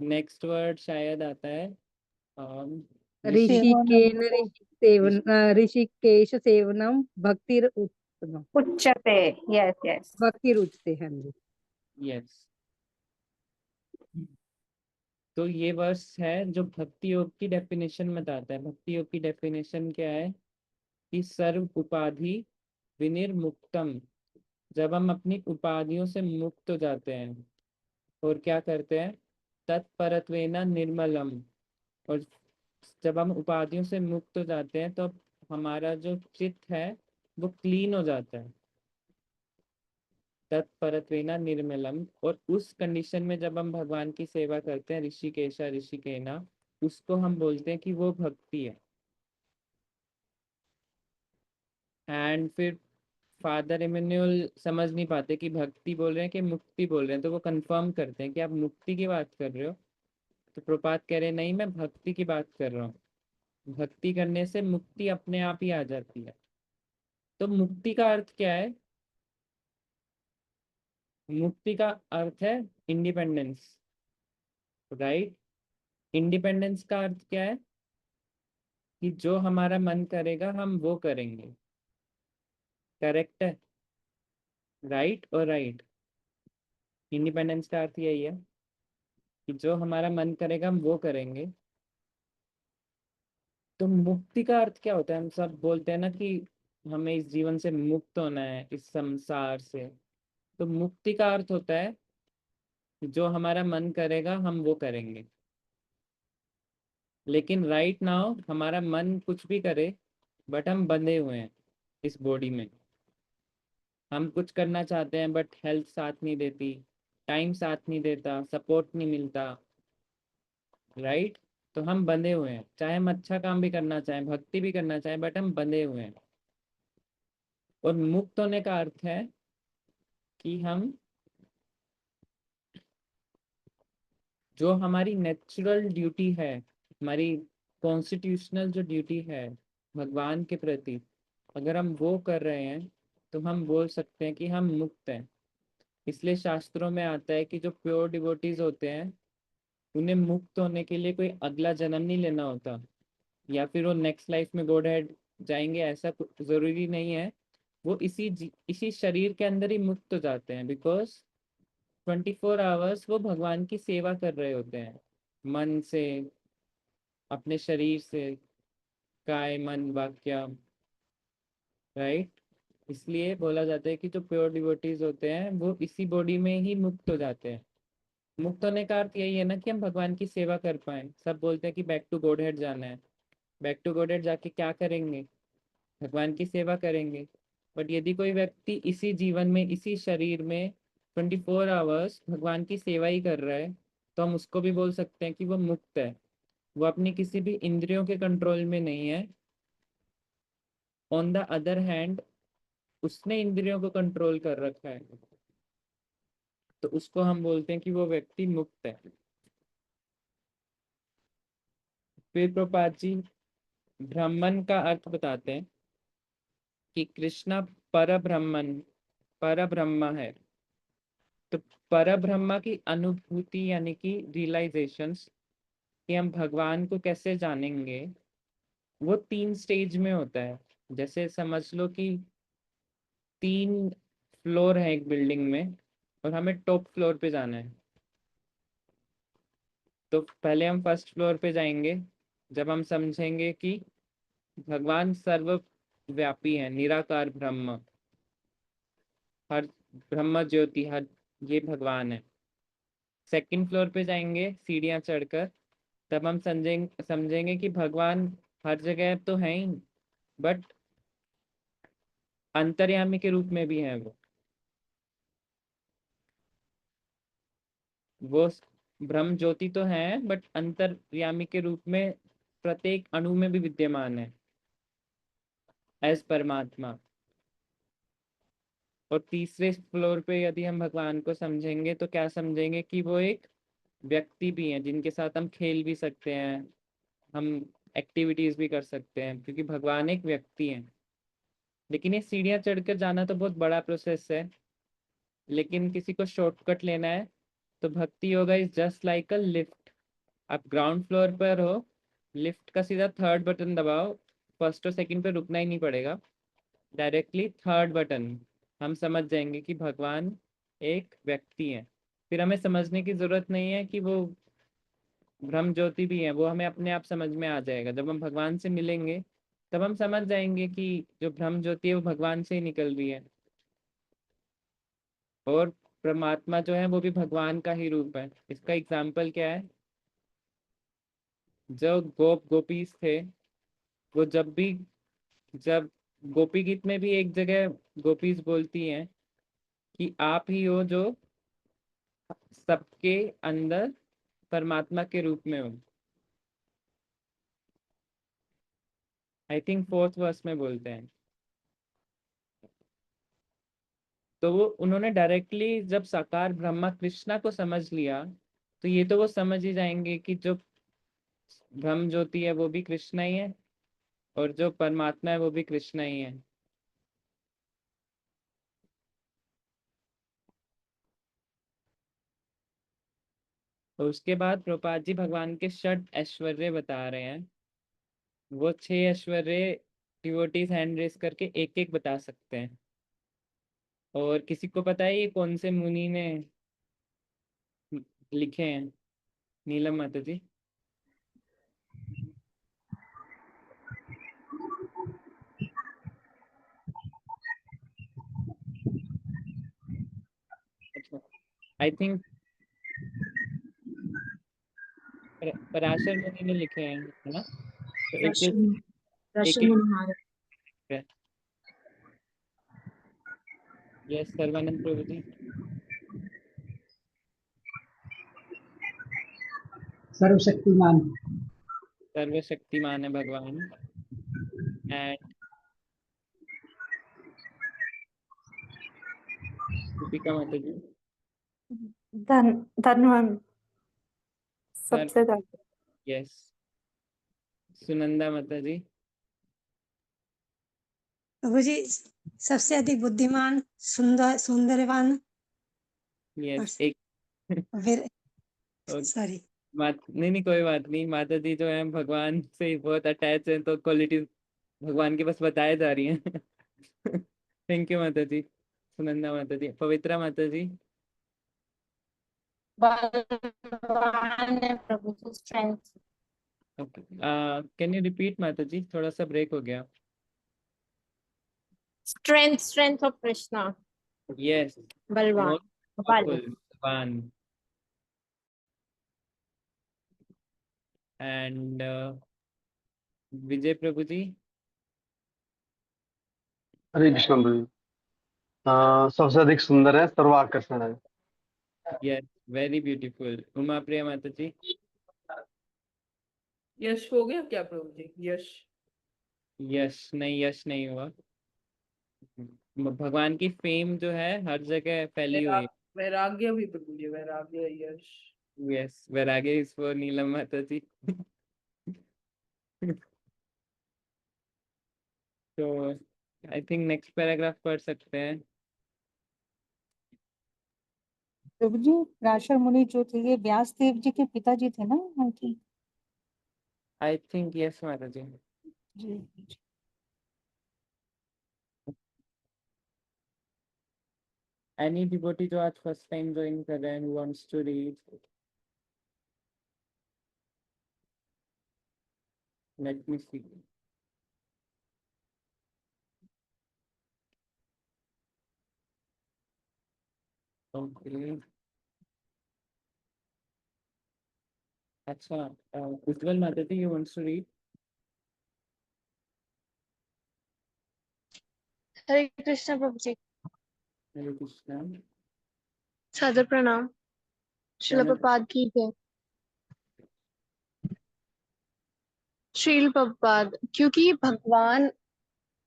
नेक्स्ट वर्ड शायद आता है ऋषिकेश सेवनम भक्तिर उत्तम। उच्चते। Yes yes. भक्तिर उच्चते, हाँ जी। यस। तो ये वर्स है जो भक्ति योग की डेफिनेशन बताता है। भक्ति योग की डेफिनेशन क्या है कि सर्व उपाधि विनिर्मुक्तम, जब हम अपनी उपाधियों से मुक्त हो जाते हैं और क्या करते हैं, तत्परत्वेना निर्मलम, और जब हम उपाधियों से मुक्त हो जाते हैं तो हमारा जो चित्त है वो क्लीन हो जाता है, तत्परत्वेना निर्मलम। और उस कंडीशन में जब हम भगवान की सेवा करते हैं, ऋषिकेशा ऋषिकेना, उसको हम बोलते हैं कि वो भक्ति है। एंड फिर फादर इमेन्युअल समझ नहीं पाते कि भक्ति बोल रहे हैं कि मुक्ति बोल रहे हैं, तो वो कंफर्म करते हैं कि आप मुक्ति की बात कर रहे हो। तो प्रपात कह रहे हैं नहीं, मैं भक्ति की बात कर रहा हूँ। भक्ति करने से मुक्ति अपने आप ही आ जाती है। तो मुक्ति का अर्थ क्या है? मुक्ति का अर्थ है इंडिपेंडेंस, राइट? इंडिपेंडेंस का अर्थ क्या है? कि जो हमारा मन करेगा हम वो करेंगे। करेक्ट है? राइट और राइट? इंडिपेंडेंस का अर्थ यही है कि जो हमारा मन करेगा हम वो करेंगे। तो मुक्ति का अर्थ क्या होता है? हम सब बोलते हैं ना कि हमें इस जीवन से मुक्त होना है, इस संसार से। तो मुक्ति का अर्थ होता है कि जो हमारा मन करेगा हम वो करेंगे। लेकिन राइट नाउ हमारा मन कुछ भी करे, बट हम बंधे हुए हैं इस बॉडी में। हम कुछ करना चाहते हैं बट हेल्थ साथ नहीं देती, टाइम साथ नहीं देता, सपोर्ट नहीं मिलता, राइट? तो हम बंधे हुए हैं, चाहे हम अच्छा काम भी करना चाहें, भक्ति भी करना चाहें, बट हम बंधे हुए हैं। और मुक्त होने का अर्थ है कि हम जो हमारी नेचुरल ड्यूटी है, हमारी कॉन्स्टिट्यूशनल जो ड्यूटी है भगवान के प्रति, अगर हम वो कर रहे हैं तो हम बोल सकते हैं कि हम मुक्त हैं। इसलिए शास्त्रों में आता है कि जो प्योर डिवोटीज होते हैं उन्हें मुक्त होने के लिए कोई अगला जन्म नहीं लेना होता, या फिर वो नेक्स्ट लाइफ में गॉड हेड जाएंगे, ऐसा जरूरी नहीं है। वो इसी शरीर के अंदर ही मुक्त हो जाते हैं, बिकॉज 24 आवर्स वो भगवान की सेवा कर रहे होते हैं, मन से, अपने शरीर से, काय मन वाक्य, राइट? इसलिए बोला जाता है कि जो प्योर डिवोटीज होते हैं वो इसी बॉडी में ही मुक्त हो जाते हैं। मुक्त होने का अर्थ यही है ना कि हम भगवान की सेवा कर पाए। सब बोलते हैं कि बैक टू गॉड हेड जाना है। बैक टू गॉड हेड जाके क्या करेंगे? भगवान की सेवा करेंगे। बट यदि कोई व्यक्ति इसी जीवन में, इसी शरीर में 24 आवर्स भगवान की सेवा ही कर रहा है, तो हम उसको भी बोल सकते हैं कि वो मुक्त है। वो अपनी किसी भी इंद्रियों के कंट्रोल में नहीं है। ऑन द अदर हैंड उसने इंद्रियों को कंट्रोल कर रखा है, तो उसको हम बोलते हैं कि वो व्यक्ति मुक्त है। फिर प्रभुपाद जी ब्राह्मण का अर्थ बताते हैं कि कृष्णा पर ब्रह्मन, पर ब्रह्म है। तो पर ब्रह्म की अनुभूति यानी कि रियलाइजेशंस, कि हम भगवान को कैसे जानेंगे, वो 3 स्टेज में होता है। जैसे समझ लो कि 3 फ्लोर है एक बिल्डिंग में और हमें टॉप फ्लोर पे जाना है। तो पहले हम फर्स्ट फ्लोर पे जाएंगे, जब हम समझेंगे कि भगवान सर्वव्यापी है, निराकार ब्रह्म, हर ब्रह्म ज्योति, हर, ये भगवान है। सेकंड फ्लोर पे जाएंगे सीढ़ियां चढ़कर, तब हम समझेंगे कि भगवान हर जगह तो है ही, बट अंतर्यामी के रूप में भी है। वो ब्रह्म ज्योति तो है, बट अंतर्यामी के रूप में प्रत्येक अणु में भी विद्यमान है एज परमात्मा। और तीसरे फ्लोर पे यदि हम भगवान को समझेंगे तो क्या समझेंगे कि वो एक व्यक्ति भी है, जिनके साथ हम खेल भी सकते हैं, हम एक्टिविटीज भी कर सकते हैं, क्योंकि भगवान एक व्यक्ति है। लेकिन ये सीढ़ियाँ चढ़कर जाना तो बहुत बड़ा प्रोसेस है। लेकिन किसी को शॉर्टकट लेना है तो भक्ति yoga is just like a lift. आप ग्राउंड फ्लोर पर हो, लिफ्ट का सीधा थर्ड बटन दबाओ, फर्स्ट और सेकंड पे रुकना ही नहीं पड़ेगा, डायरेक्टली थर्ड बटन, हम समझ जाएंगे कि भगवान एक व्यक्ति है। फिर हमें समझने की जरूरत नहीं है कि वो ब्रह्म ज्योति भी है, वो हमें अपने आप समझ में आ जाएगा। जब हम भगवान से मिलेंगे तब हम समझ जाएंगे कि जो ब्रह्म ज्योति है वो भगवान से ही निकल रही है, और परमात्मा जो है वो भी भगवान का ही रूप है। इसका एग्जाम्पल क्या है? जो गोपीस थे, वो जब गोपी गीत में भी एक जगह गोपीस बोलती हैं कि आप ही हो जो सबके अंदर परमात्मा के रूप में हो। आई थिंक फोर्थ वर्स में बोलते हैं। तो वो उन्होंने डायरेक्टली जब साकार ब्रह्मा कृष्णा को समझ लिया, तो ये तो वो समझ ही जाएंगे कि जो ब्रह्म ज्योति है वो भी कृष्णा ही है, और जो परमात्मा है वो भी कृष्णा ही है। तो उसके बाद प्रभुपाद जी भगवान के 6 ऐश्वर्य बता रहे हैं। वो 6 ऐश्वर्य डिवोटीज हैंड रेस करके एक एक बता सकते हैं। और किसी को पता है ये कौन से मुनि ने लिखे हैं नीलम माता जी। अच्छा, आई थिंक पराशर मुनि ने लिखे हैं, है ना? तो एक एक यस, सर्वानंद प्रभु जी। सर्वशक्तिमान। सर्वशक्तिमान है भगवान। एंड दीपिका माता जी। धनवान सर सबसे ज्यादा। यस, सुनंदा माता जी। प्रभु जी सबसे अधिक बुद्धिमान, सुंदर, सौंदर्यवान। यस, और एक फिर और सॉरी, नहीं नहीं, कोई बात नहीं। माता जी जो है भगवान से बहुत अटैच है, तो क्वालिटीज भगवान के पास बताए जा रही हैं। थैंक यू माता जी। सुनंदा माता जी। पवित्रा माता जी। बलवान है प्रभु जी, strength. Okay, can you repeat माता जी, थोड़ा सा ब्रेक हो गया। Strength, strength of Krishna. Yes, बलवान, मोस्ट बल। पावरफुल भगवान। एंड विजय प्रभु जी। हरे कृष्ण प्रभु। सबसे अधिक सुंदर है, सर्वाकर्षण है। Yes, very beautiful. Uma Priya माता जी। यश हो गया क्या प्रभु जी? यश। यश नहीं, यश नहीं हुआ। भगवान की फेम जो है हर जगह फैली हुई वैराग्य भी प्रभु जी, वैराग्य, यश। है। यस, वैराग्य इज फॉर नीलम माता जी। तो आई थिंक नेक्स्ट पैराग्राफ पढ़ सकते हैं। प्रभु जी पराशर मुनि जो थे ये व्यास देव जी के पिताजी थे ना उनकी? आई थिंक यस माता जी। जी। एनी डिवोटी जो आज फर्स्ट टाइम ज्वाइन कर रहे हैं, who wants to read, let me see. Okay. अच्छा, उज्जवल माता जी, you wants to read? हरे कृष्ण प्रभु जी, हरे कृष्णा। सादर प्रणाम। श्रील चैनल। प्रभुपाद की जय। श्रील प्रभुपाद, क्योंकि भगवान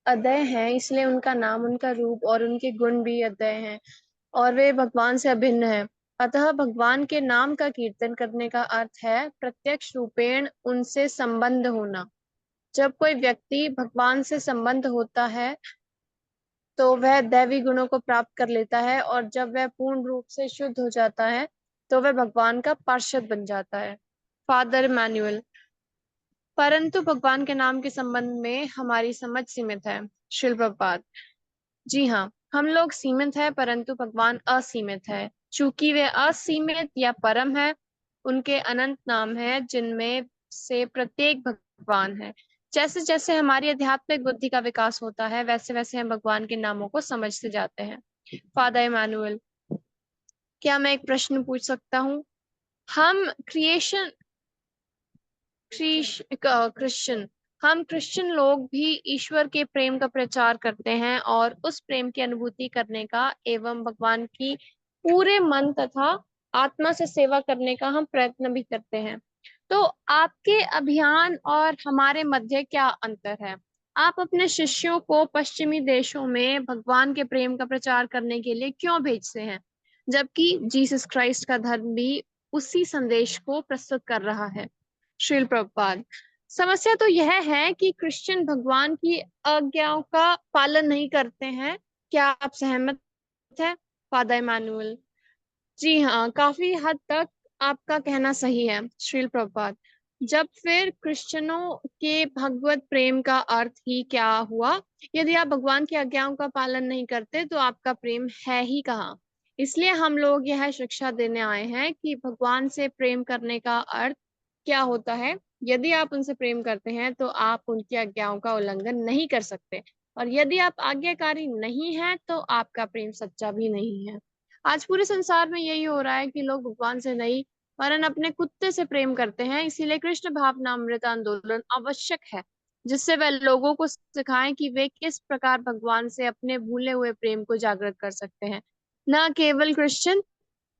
अदय हैं, इसलिए उनका नाम, उनका रूप और उनके गुण भी अदय हैं और वे भगवान से अभिन्न हैं। अतः भगवान के नाम का कीर्तन करने का अर्थ है प्रत्यक्ष रूपेण उनसे संबंध होना। जब कोई व्यक्ति भगवान से संबंध होता है तो वह दैवी गुणों को प्राप्त कर लेता है, और जब वह पूर्ण रूप से शुद्ध हो जाता है तो वह भगवान का पार्षद बन जाता है। Father manual. परंतु भगवान के नाम के संबंध में हमारी समझ सीमित है। श्रील प्रभुपाद, जी हाँ, हम लोग सीमित है परंतु भगवान असीमित है। चूंकि वे असीमित या परम है, उनके अनंत नाम है जिनमें से प्रत्येक भगवान है। जैसे जैसे हमारी आध्यात्मिक बुद्धि का विकास होता है वैसे वैसे हम भगवान के नामों को समझते जाते हैं। फादर इमैनुअल, क्या मैं एक प्रश्न पूछ सकता हूँ? हम क्रिश्चियन हम क्रिश्चियन लोग भी ईश्वर के प्रेम का प्रचार करते हैं और उस प्रेम की अनुभूति करने का एवं भगवान की पूरे मन तथा आत्मा से सेवा करने का हम प्रयत्न भी करते हैं। तो आपके अभियान और हमारे मध्य क्या अंतर है? आप अपने शिष्यों को पश्चिमी देशों में भगवान के प्रेम का प्रचार करने के लिए क्यों भेजते हैं, जबकि जीसस क्राइस्ट का धर्म भी उसी संदेश को प्रस्तुत कर रहा है? श्रील प्रभुपाद, समस्या तो यह है कि क्रिश्चियन भगवान की आज्ञाओं का पालन नहीं करते हैं। क्या आप सहमत हैं? फादर इमैनुअल, जी हाँ, काफी हद तक आपका कहना सही है। श्रील प्रभुपाद, जब फिर क्रिश्चियनों के भगवत प्रेम का अर्थ ही क्या हुआ? यदि आप भगवान की आज्ञाओं का पालन नहीं करते तो आपका प्रेम है ही कहाँ? इसलिए हम लोग यह शिक्षा देने आए हैं कि भगवान से प्रेम करने का अर्थ क्या होता है। यदि आप उनसे प्रेम करते हैं तो आप उनकी आज्ञाओं का उल्लंघन नहीं कर सकते, और यदि आप आज्ञाकारी नहीं हैं तो आपका प्रेम सच्चा भी नहीं है। आज पूरे संसार में यही हो रहा है कि लोग भगवान से नहीं वरन अपने कुत्ते से प्रेम करते हैं। इसीलिए कृष्ण भावनामृत आंदोलन आवश्यक है, जिससे वह लोगों को सिखाएं कि वे किस प्रकार भगवान से अपने भूले हुए प्रेम को जागृत कर सकते हैं। न केवल क्रिश्चियन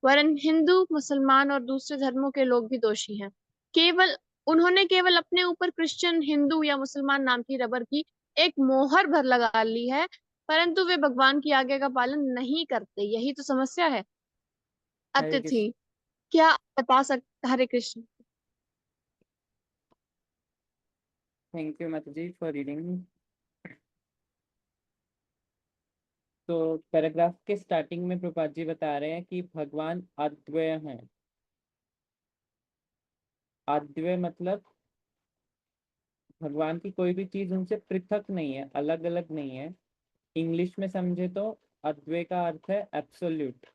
वरन हिंदू, मुसलमान और दूसरे धर्मों के लोग भी दोषी हैं। केवल उन्होंने केवल अपने ऊपर क्रिश्चियन, हिंदू या मुसलमान नाम की रबर की एक मोहर भर लगा ली है, परंतु वे भगवान की आज्ञा का पालन नहीं करते। यही तो समस्या है। हरे अतिथि, कृष्ण। क्या आप बता सकते? हरे कृष्ण। थैंक यू माता जी फॉर रीडिंग। तो पैराग्राफ के स्टार्टिंग में प्रभुपाद जी बता रहे हैं कि भगवान अद्वय हैं। अद्वय मतलब भगवान की कोई भी चीज उनसे पृथक नहीं है, अलग अलग नहीं है। इंग्लिश में समझे तो अद्वय का अर्थ है एब्सोल्यूट।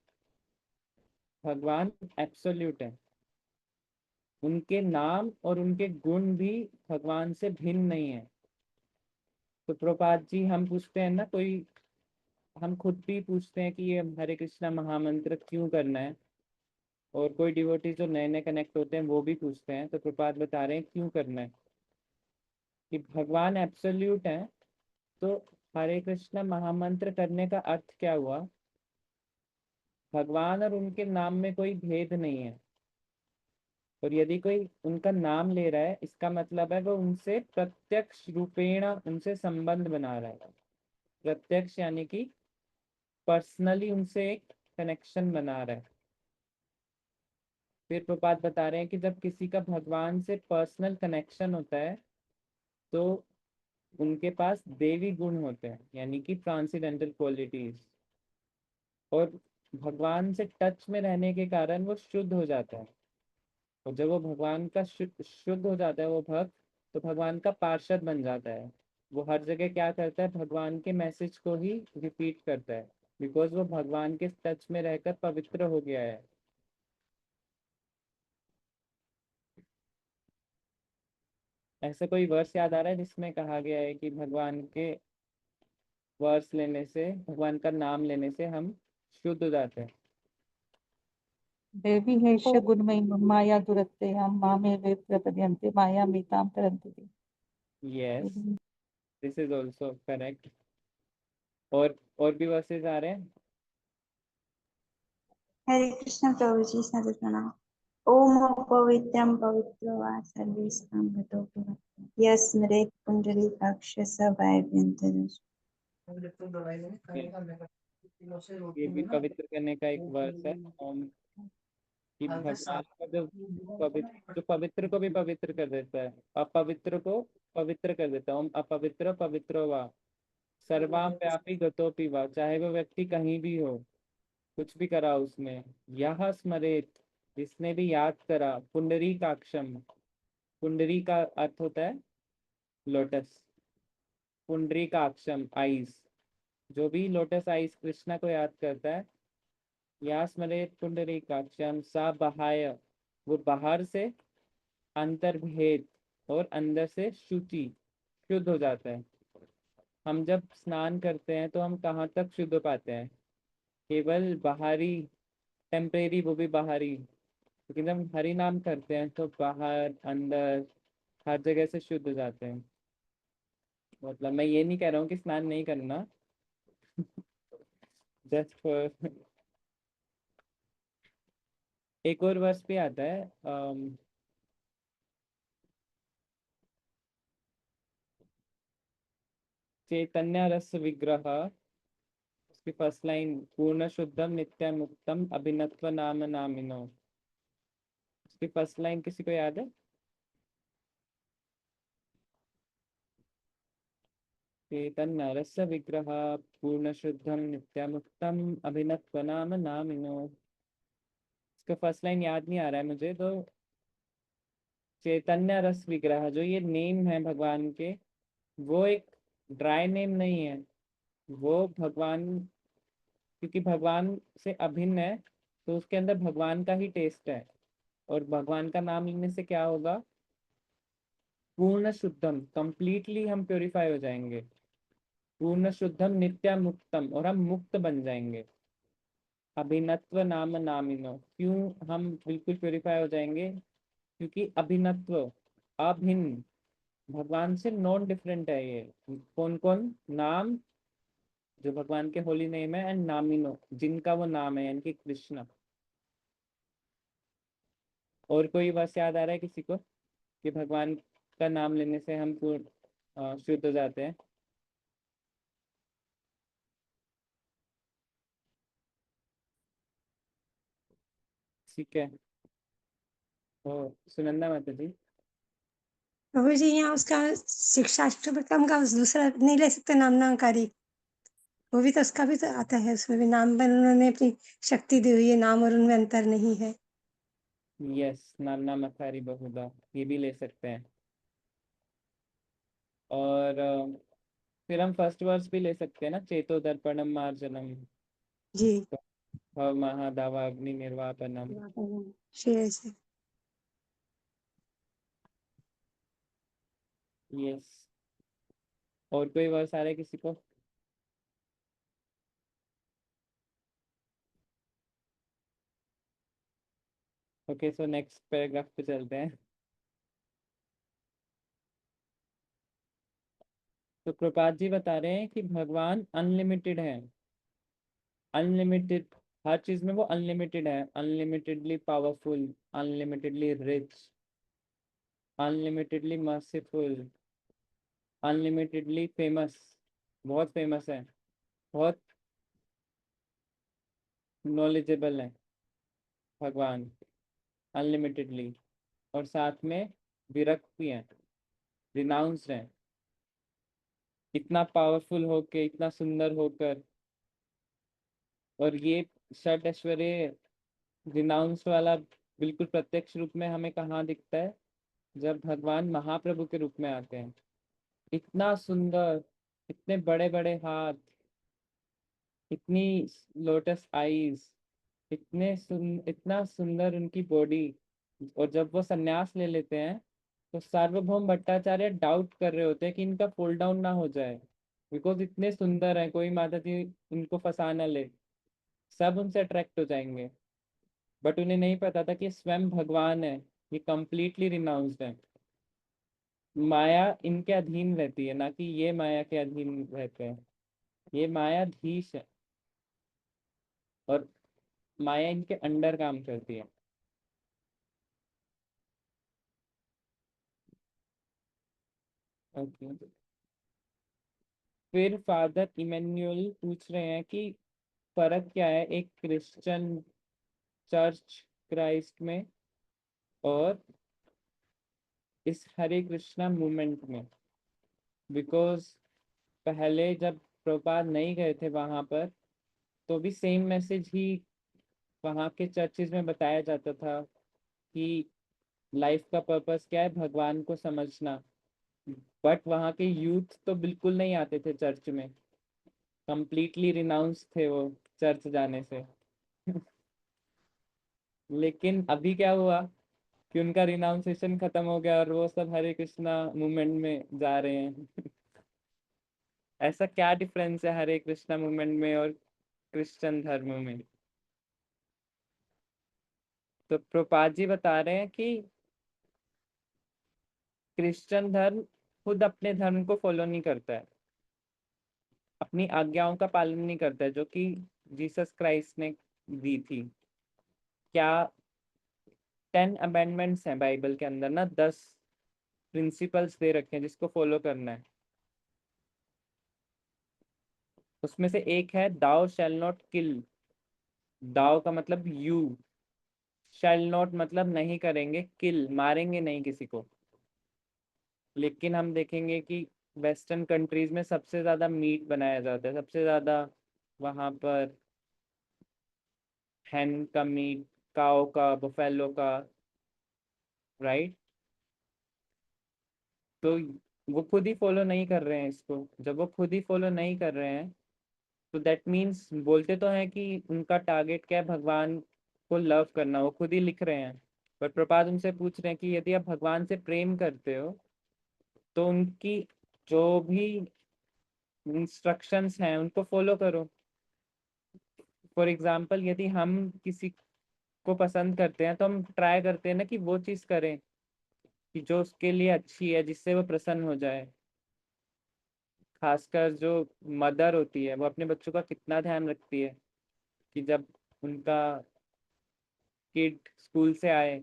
भगवान एब्सोल्यूट है। उनके नाम और उनके गुण भी भगवान से भिन्न नहीं है। तो प्रभुपाद जी, हम पूछते हैं ना, कोई हम खुद भी पूछते हैं कि ये हरे कृष्णा महामंत्र क्यों करना है, और कोई डिवोटी जो नए नए कनेक्ट होते हैं वो भी पूछते हैं। तो प्रभुपाद बता रहे हैं क्यों करना है, कि भगवान एब्सोल्यूट है। तो हरे कृष्णा महामंत्र करने का अर्थ क्या हुआ? भगवान और उनके नाम में कोई भेद नहीं है, और यदि कोई उनका नाम ले रहा है इसका मतलब है वो उनसे प्रत्यक्ष रूपेण उनसे संबंध बना रहा है। प्रत्यक्ष यानी कि पर्सनली उनसे एक कनेक्शन बना रहा है। फिर प्रपात बता रहे हैं कि जब किसी का भगवान से पर्सनल कनेक्शन होता है तो उनके पास देवी गुण होते हैं, यानी कि ट्रांसेंडेंटल क्वालिटीज, और भगवान से टच में रहने के कारण वो शुद्ध हो जाता है। और जब वो भगवान का शुद्ध हो जाता है वो भक्त, तो भगवान का पार्षद बन जाता है। वो हर जगह क्या करता है? भगवान के मैसेज को ही रिपीट करता है, बिकॉज वो भगवान के टच में रहकर पवित्र हो गया है। ऐसा कोई वर्ष याद आ रहा है जिसमें कहा गया है कि भगवान के वर्ष लेने से, भगवान का नाम लेने से हम शुद्ध हो जाते हैं? देवी हेश गुणमयी माया दुरत्ते हम मामे वे प्रपद्यन्ते माया मीताम तरन्ति ते। Yes, this is also correct. और भी वर्सेस आ रहे हैं। हरे कृष्ण प्रभु जी, सादर प्रणाम। ओम अपवित्रम पवित्रो वा सर्वेषां घटोऽपि यस्मरेत् पुण्डरीकाक्ष स वैद्यन्ते। ये भी पवित्र करने का एक वर्ष है। कि भगवान का जो पवित्र को भी पवित्र कर देता है, अपवित्र को पवित्र कर देता है। ओम अपवित्र पवित्रो वा सर्वाम व्यापी गतोपि वा, चाहे वो व्यक्ति कहीं भी हो, कुछ भी करा उसने। यह स्मरेत, जिसने भी याद करा, पुंडरी काक्षम, पुंडरी का अर्थ होता है लोटस, पुंडरी काक्षम आइस, जो भी लोटस आइस कृष्णा को याद करता है, या स्मरेत पुंडरी काक्षम सा बहाय, वो बाहर से अंतर्भेद और अंदर से शुचि, शुद्ध हो जाता है। हम जब स्नान करते हैं तो हम कहाँ तक शुद्ध हो पाते हैं? केवल बाहरी, टेम्परेरी, वो भी बाहरी। लेकिन जब हरि नाम करते हैं तो बाहर अंदर हर जगह से शुद्ध हो जाते हैं। मतलब मैं ये नहीं कह रहा हूँ कि स्नान नहीं करना, जस्ट फॉर। एक और वर्ष भी आता है, चैतन्य रस विग्रह, उसकी फर्स्ट लाइन, पूर्ण शुद्धम नित्य मुक्तम अभिनत्व नाम नामिनो। उसकी फर्स्ट लाइन किसी को याद है? चैतन्य रस विग्रह पूर्ण शुद्धम नित्य मुक्तम अभिनत्व नाम नामिनो। इसका फर्स्ट लाइन याद नहीं आ रहा है मुझे, तो चैतन्य रस विग्रह, जो ये नेम है भगवान के, वो एक ड्राई नेम नहीं है। वो भगवान क्योंकि भगवान से अभिन्न है, तो उसके अंदर भगवान का ही टेस्ट है। और भगवान का नाम लेने से क्या होगा? पूर्ण शुद्धम, कंप्लीटली हम प्योरीफाई हो जाएंगे। पूर्ण शुद्धम नित्या मुक्तम, और हम मुक्त बन जाएंगे। अभिनत्व नाम नामिनो, क्यों हम बिल्कुल प्योरीफाई हो जाएंगे? क्योंकि अभिनत्व, अभिन्न, भगवान से नॉन डिफरेंट है ये। कौन कौन? नाम, जो भगवान के होली नेम है, एंड नामिनो, जिनका वो नाम है, यानी कि कृष्ण। और कोई बस याद आ रहा है किसी को कि भगवान का नाम लेने से हम पूर्ण शुद्ध हो जाते हैं? ठीक है। तो सुनंदा माता जी। प्रभु जी यहाँ उसका शिक्षा अष्टप्रथम का उस दूसरा नहीं ले सकते नामनाकारी? वो भी तो उसका भी तो आता है, उसमें भी नाम पर उन्होंने अपनी शक्ति दी हुई है, नाम और उनमें अंतर नहीं है। यस, नाना मखारी बहुधा, ये भी ले सकते हैं। और फिर हम फर्स्ट वर्स भी ले सकते हैं ना, चेतो दर्पणम मार्जनम, जी। भव महादावा अग्नि निर्वापनम। शेर से। यस। और कोई वर्स आ रहा है किसी को? ओके, सो नेक्स्ट पैराग्राफ पे चलते हैं। तो प्रपात जी बता रहे हैं कि भगवान अनलिमिटेड है। अनलिमिटेड, हर चीज में वो अनलिमिटेड है। Unlimitedly powerful, unlimitedly rich, unlimitedly merciful, unlimitedly famous, बहुत फेमस है, बहुत नॉलेजेबल है भगवान, अनलिमिटेडली। और साथ में विरक्त भी है, रिनाउंस्ड है। इतना पावरफुल होके, इतना सुंदर होकर, और ये षट ऐश्वर्य रिनाउंस वाला बिल्कुल प्रत्यक्ष रूप में हमें कहाँ दिखता है? जब भगवान महाप्रभु के रूप में आते हैं। इतना सुंदर, इतने बड़े बड़े हाथ, इतनी लोटस आईज, इतना सुंदर उनकी बॉडी। और जब वो सन्यास ले लेते हैं, तो सार्वभौम भट्टाचार्य डाउट कर रहे होते हैं कि इनका फॉल डाउन ना हो जाए, बिकॉज इतने सुंदर है, कोई माता जी इनको फंसा ना ले, सब उनसे अट्रैक्ट हो जाएंगे। बट उन्हें नहीं पता था कि स्वयं भगवान है, ये कंप्लीटली रिनाउंस्ड है। माया इनके अधीन रहती है, ना कि ये माया के अधीन रहते हैं। ये मायाधीश है, और माया इनके अंडर काम करती है। ओके। फिर फादर इमैनुअल पूछ रहे हैं कि फर्क क्या है एक क्रिश्चियन चर्च क्राइस्ट में और इस हरे कृष्णा मूवमेंट में। बिकॉज पहले जब प्रभुपाद नहीं गए थे वहां पर, तो भी सेम मैसेज ही वहाँ के चर्चेज में बताया जाता था कि लाइफ का पर्पस क्या है, भगवान को समझना। बट वहाँ के यूथ तो बिल्कुल नहीं आते थे चर्च में, कंप्लीटली रिनाउंस थे वो चर्च जाने से। लेकिन अभी क्या हुआ कि उनका रिनाउंसिएशन खत्म हो गया और वो सब हरे कृष्णा मूवमेंट में जा रहे हैं। ऐसा क्या डिफरेंस है हरे कृष्णा मूवमेंट में और क्रिश्चियन धर्म में? तो प्रभुपाद जी बता रहे हैं कि क्रिश्चियन धर्म खुद अपने धर्म को फॉलो नहीं करता है, अपनी आज्ञाओं का पालन नहीं करता है, जो कि जीसस क्राइस्ट ने दी थी। क्या 10 अमेंडमेंट्स हैं बाइबल के अंदर ना, 10 प्रिंसिपल्स दे रखे हैं जिसको फॉलो करना है। उसमें से एक है दाउ शैल नॉट किल। दाउ का मतलब यू, शैल नॉट मतलब नहीं करेंगे, किल मारेंगे नहीं किसी को। लेकिन हम देखेंगे कि वेस्टर्न कंट्रीज में सबसे ज्यादा मीट बनाया जाता है, सबसे ज्यादा वहां पर हैन का मीट, काओ का, बफेलो का, राइट? तो वो खुद ही फॉलो नहीं कर रहे हैं इसको। जब वो खुद ही फॉलो नहीं कर रहे हैं, तो दैट मीन्स बोलते तो हैं कि उनका टारगेट क्या है, भगवान को लव करना, वो खुद ही लिख रहे हैं। पर प्रपात उनसे पूछ रहे हैं कि यदि आप भगवान से प्रेम करते हो तो उनकी जो भी इंस्ट्रक्शंस हैं उनको फॉलो करो। फॉर एग्जाम्पल, यदि हम किसी को पसंद करते हैं तो हम ट्राई करते हैं ना कि वो चीज़ करें कि जो उसके लिए अच्छी है, जिससे वो प्रसन्न हो जाए। खासकर जो मदर होती है वो अपने बच्चों का कितना ध्यान रखती है कि जब उनका किड स्कूल से आए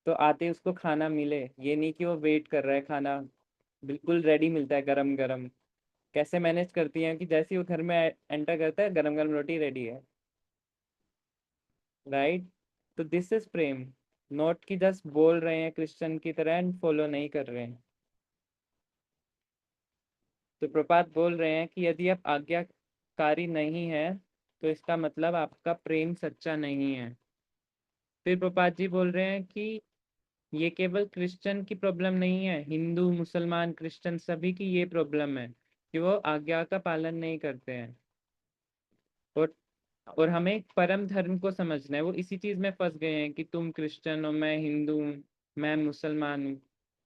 तो आते ही उसको खाना मिले। ये नहीं कि वो वेट कर रहा है, खाना बिल्कुल रेडी मिलता है गरम गरम। कैसे मैनेज करती हैं कि जैसे ही वो घर में एंटर करता है गरम गरम रोटी रेडी है, राइट। तो दिस इज प्रेम, नॉट कि जस्ट बोल रहे हैं क्रिश्चियन की तरह एंड फॉलो नहीं कर रहे हैं। तो प्रपात बोल रहे हैं कि यदि आप आज्ञाकारी नहीं है तो इसका मतलब आपका प्रेम सच्चा नहीं है। फिर प्रपात जी बोल रहे हैं कि ये केवल क्रिश्चियन की प्रॉब्लम नहीं है, हिंदू मुसलमान क्रिश्चियन सभी की ये प्रॉब्लम है कि वो आज्ञा का पालन नहीं करते हैं। और और हमें परम धर्म को समझना है। वो इसी चीज में फंस गए हैं कि तुम क्रिश्चियन हो, मैं हिंदू हूँ, मैं मुसलमान हूँ।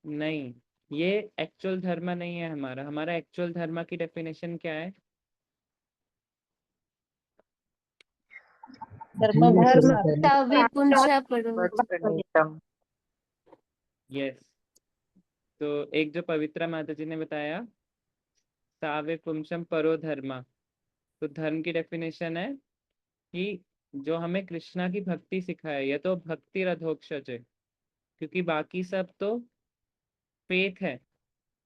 नहीं, ये एक्चुअल धर्म नहीं है हमारा। हमारा एक्चुअल धर्म की डेफिनेशन क्या है? यस। तो एक जो पवित्रा माता जी ने बताया, सावे पुंसम परो धर्मा। तो धर्म की डेफिनेशन है कि जो हमें कृष्णा की भक्ति सिखाए, या तो भक्ति रधोक्षज है, क्योंकि बाकी सब तो फेक है।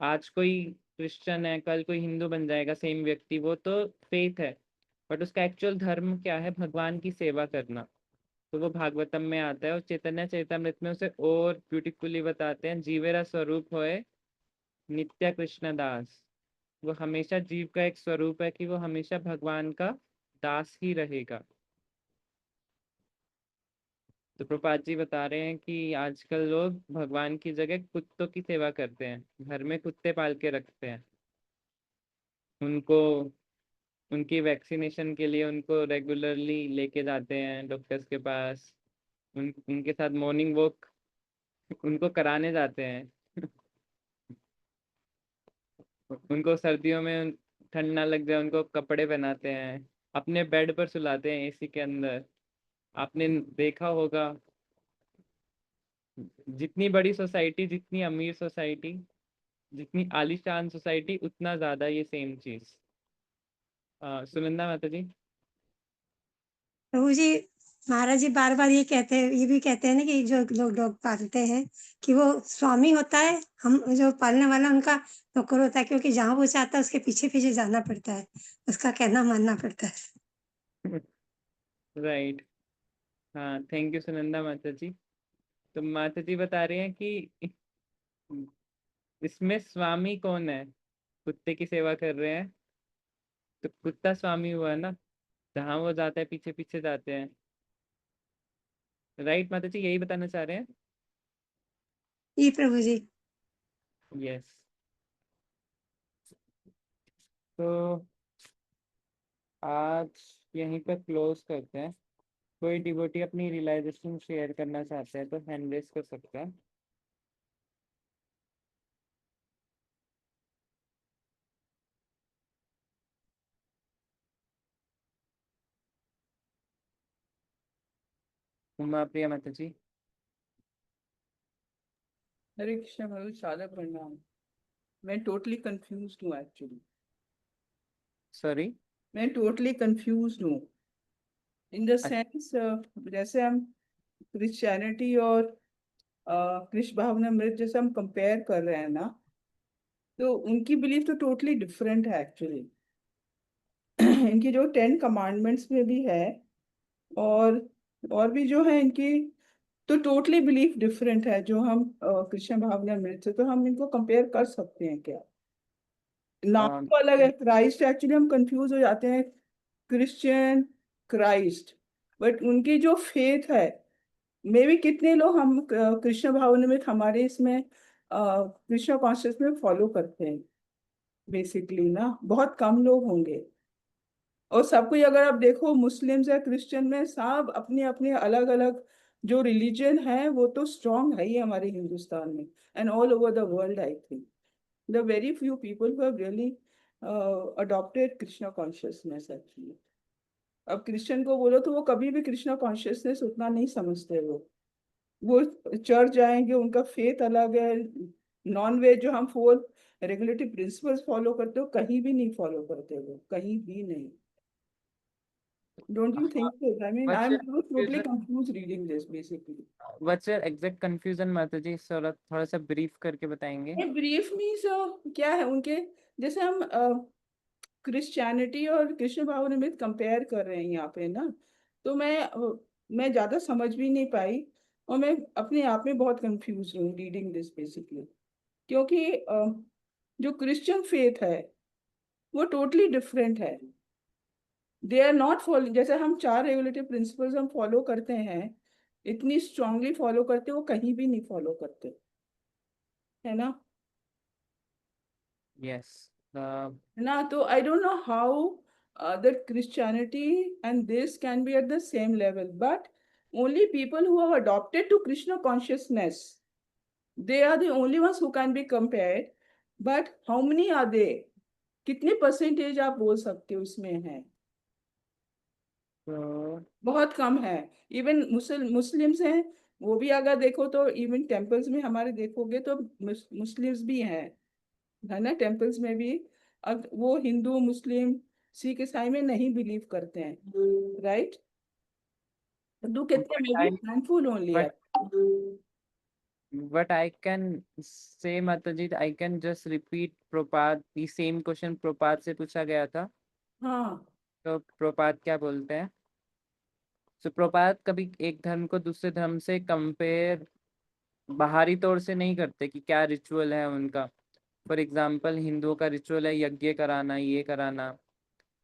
आज कोई क्रिश्चियन है, कल कोई हिंदू बन जाएगा सेम व्यक्ति, वो तो फेक है। बट उसका एक्चुअल धर्म क्या है? भगवान की सेवा करना। तो वो भागवतम में आता है, और चैतन्य चैतामृत में उसे और ब्यूटीफुली बताते हैं। जीवेरा स्वरूप होए नित्य कृष्ण दास। वो हमेशा जीव का एक स्वरूप है कि वो हमेशा भगवान का दास ही रहेगा। तो प्रपात जी बता रहे हैं कि आजकल लोग भगवान की जगह कुत्तों की सेवा करते हैं, घर में कुत्ते पाल के रखते हैं। उनको उनकी वैक्सीनेशन के लिए उनको रेगुलरली लेके जाते हैं डॉक्टर्स के पास। उनके साथ मॉर्निंग वॉक उनको कराने जाते हैं। उनको सर्दियों में ठंड ना लग जाए उनको कपड़े पहनाते हैं, अपने बेड पर सुलाते हैं एसी के अंदर। आपने देखा होगा, जितनी बड़ी सोसाइटी, जितनी अमीर सोसाइटी, जितनी आलीशान सोसाइटी, उतना ज्यादा ये सेम चीज। सुनंदा माता जी। प्रभु जी, महाराज जी बार बार ये कहते हैं, ये भी कहते हैं ना कि जो लोग डॉग पालते हैं कि वो स्वामी होता है, हम जो पालने वाला उनका नौकर होता है, क्योंकि जहाँ वो चाहता है उसके पीछे पीछे जाना पड़ता है, उसका कहना मानना पड़ता है। राइट। हाँ, थैंक यू सुनंदा माता जी। तो माता जी बता रहे हैं कि इसमें स्वामी कौन है? कुत्ते की सेवा कर रहे हैं तो कुत्ता स्वामी हुआ ना, जहाँ वो जाता है पीछे पीछे जाते हैं। राइट माता जी, यही बताना चाह रहे हैं? जी प्रभु जी। यस। तो आज यहीं पर क्लोज करते हैं। कोई डिवोटी अपनी रियलाइजेशन शेयर करना चाहते हैं तो हैंड रेस कर सकते हैं। उमा प्रिया माता जी। हरे कृष्ण भाई, सादर प्रणाम। मैं टोटली कंफ्यूज हूँ एक्चुअली। सॉरी। मैं टोटली कंफ्यूज हूँ इन द सेंस, जैसे हम क्रिश्चियनिटी और कृष्ण भावनामृत जैसे हम कंपेयर कर रहे हैं ना, तो उनकी बिलीफ तो टोटली डिफरेंट है एक्चुअली। इनकी जो 10 कमांडमेंट्स में भी है, और भी जो है इनकी, तो टोटली बिलीफ डिफरेंट है। जो हम कृष्ण भावनामृत से, तो हम इनको कंपेयर कर सकते हैं क्या? नाम तो अलग है, क्राइस्ट, एक्चुअली हम कंफ्यूज हो जाते हैं, क्रिश्चियन क्राइस्ट। बट उनकी जो फेथ है, मे भी कितने लोग हम कृष्ण भावनामृत हमारे इसमें कृष्ण कॉन्शियस में फॉलो करते हैं? बेसिकली ना बहुत कम लोग होंगे। और सब कोई अगर आप देखो मुस्लिम्स या क्रिश्चियन में सब अपने अपने अलग अलग जो रिलीजन है वो तो स्ट्रांग है ही हमारे हिंदुस्तान में and all over the world I think the very few people who have really adopted Krishna consciousness actually. अब क्रिश्चियन को बोलो तो वो कभी भी कृष्णा कॉन्शियसनेस उतना नहीं समझते वो चर्च जाएंगे, उनका फेथ अलग है। नॉन वेज जो हम 4 रेगुलेटरी प्रिंसिपल्स फॉलो करते हो कहीं भी नहीं फॉलो करते वो, कहीं भी नहीं। Don't you think so? I mean, What's I your was totally confusion? confused reading this basically. What's your exact confusion, माता जी? थोड़ा सा ब्रीफ करके बताएंगे। ये ब्रीफ मीन्स क्या है उनके, जैसे हम क्रिश्चियनिटी और कृष्ण भावनामृत कंपेयर कर रहे हैं यहाँ पे ना, तो मैं ज़्यादा समझ भी नहीं पाई और मैं अपने आप में बहुत कंफ्यूज हूँ रीडिंग दिस बेसिकली। क्योंकि जो क्रिश्चियन फेथ है वो टोटली डिफरेंट है। दे आर नॉट फॉलो, जैसे हम 4 रेगुलेटिव प्रिंसिपल्स हम फॉलो करते हैं, इतनी स्ट्रांगली फॉलो करते वो कहीं भी नहीं फॉलो करते, है ना। यस। ना तो I don't know how that Christianity and this can be at the same level, but only people who have adopted to Krishna consciousness, they are the only ones who can be compared. But how many are they? कितने percentage आप बोल सकते हो इसमें है? बहुत कम है। Even Muslims हैं, वो भी अगर देखो तो इवन टेम्पल्स में हमारे देखोगे तो मुस्लिम्स भी हैं, है ना, टेम्पल्स में भी। अब वो हिंदू मुस्लिम सिख ईसाई में नहीं बिलीव करते हैं, राइट। हिंदू कितने में भी हैंडफुल ओनली है। What I can say, Mataji, I can just repeat Prabhupada, the same question Prabhupada से पूछा गया था। हाँ, तो प्रभुपाद क्या बोलते हैं? तो प्रभुपाद कभी एक धर्म को दूसरे धर्म से कंपेयर बाहरी तौर से नहीं करते कि क्या रिचुअल है उनका। फॉर एग्जाम्पल हिंदुओं का रिचुअल है यज्ञ कराना, ये कराना,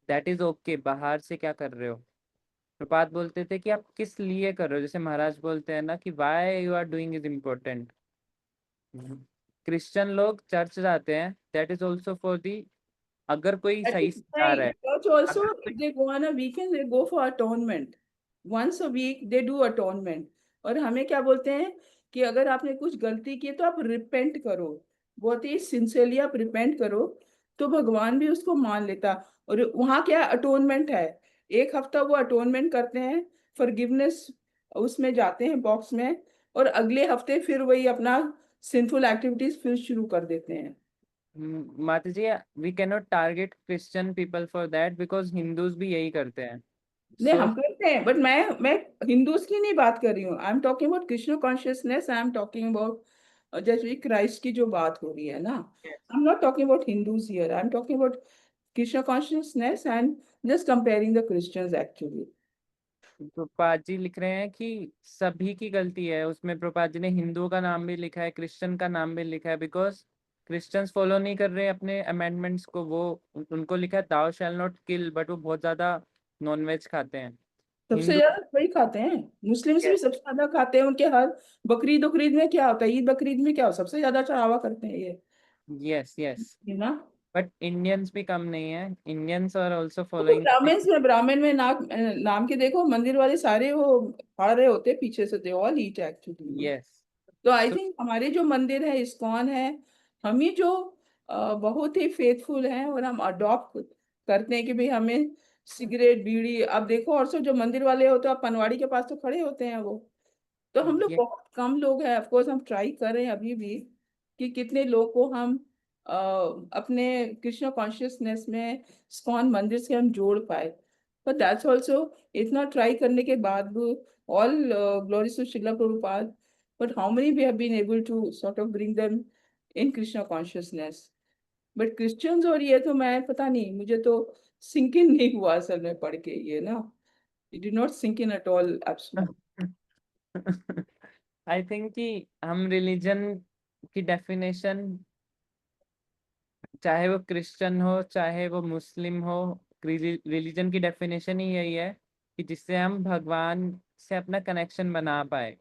दैट इज ओके। बाहर से क्या कर रहे हो? प्रभुपाद बोलते थे कि आप किस लिए कर रहे हो। जैसे महाराज बोलते हैं ना कि why you are doing is important. Christian लोग चर्च जाते हैं, that is also for the, अगर कोई That सही is सिखा रहा fine. है। Church also, अगर if they go on a weekend, they go for atonement. Once a week, they do atonement. और हमें क्या बोलते हैं कि अगर आपने कुछ गलती की है तो आप रिपेंट करो, बहुत ही सिंसियरली आप रिपेंट करो, तो भगवान भी उसको मान लेता। और वहाँ क्या अटोनमेंट है, 1 हफ्ता वो अटोनमेंट करते हैं, फॉरगिवनेस उसमें जाते हैं बॉक्स में, और अगले हफ्ते फिर वही अपना सिंफुल एक्टिविटीज फिर शुरू कर देते हैं। माता जी, we can not target Christian people for that because Hindus भी यही करते हैं। नहीं, सो हम करते हैं, बट मैं हिंदूज की नहीं बात कर रही हूँ। I am talking about Krishna consciousness, I am talking about जैसे क्राइस्ट की जो बात हो रही है ना। I am not talking about Hindus here, I am talking about Krishna consciousness and just comparing the Christians actually. Prabhupada ji लिख रहे हैं कि सभी की गलती है उसमें। प्रभुपाद जी ने हिंदुओं का नाम भी लिखा है, क्रिश्चियन का नाम भी लिखा है, बिकॉज क्रिश्चियंस फॉलो नहीं कर रहे अपने अमेंडमेंट्स को। वो उनको लिखा है दाउ शैल नॉट किल, बट वो बहुत ज्यादा नॉनवेज खाते हैं। सबसे हिंदू, ज्यादा वही खाते हैं, मुस्लिम्स भी सबसे ज्यादा खाते हैं। उनके हर बकरीद उकरीद में क्या होता है, ईद बकरीद में क्या होता है, सबसे ज्यादा चढ़ावा करते हैं ये, यस यस, है ना। बट इंडियंस भी कम नहीं है। इंडियंस आर आल्सो तो फॉलोइंग। ब्राह्मण में नाम के देखो मंदिर वाले सारे वो फाड़ रहे होते हैं पीछे से, they all eat actually. Yes. तो आई तो थिंक हमारे जो मंदिर है, इस्कॉन है, हम ही जो बहुत ही फेथफुल हैं और हम अडॉप्ट करते हैं कि भाई हमें सिगरेट बीड़ी, अब देखो और सब जो मंदिर वाले होते हैं, अब पनवाड़ी के पास तो खड़े होते हैं वो। तो हम लोग ये बहुत कम लोग हैं, ऑफकोर्स हम ट्राई कर रहे हैं अभी भी कि कितने लोग को हम अपने कृष्ण कॉन्शियसनेस में इस्कॉन मंदिर से हम जोड़ पाए। पर दैट्स ऑल्सो, इतना ट्राई करने के बाद all glories to Shrila Prabhupada, but how many we have been able to sort of bring them in Krishna consciousness? But Christians और ये तो मैं पता नहीं, मुझे तो sink in नहीं हुआ असल में पढ़ के ये ना, it did not sink in at all absolutely. I think कि हम रिलीजन की डेफिनेशन, चाहे वो क्रिश्चियन हो चाहे वो मुस्लिम हो, रिलीजन की डेफिनेशन ही यही है कि जिससे हम भगवान से अपना कनेक्शन बना पाए।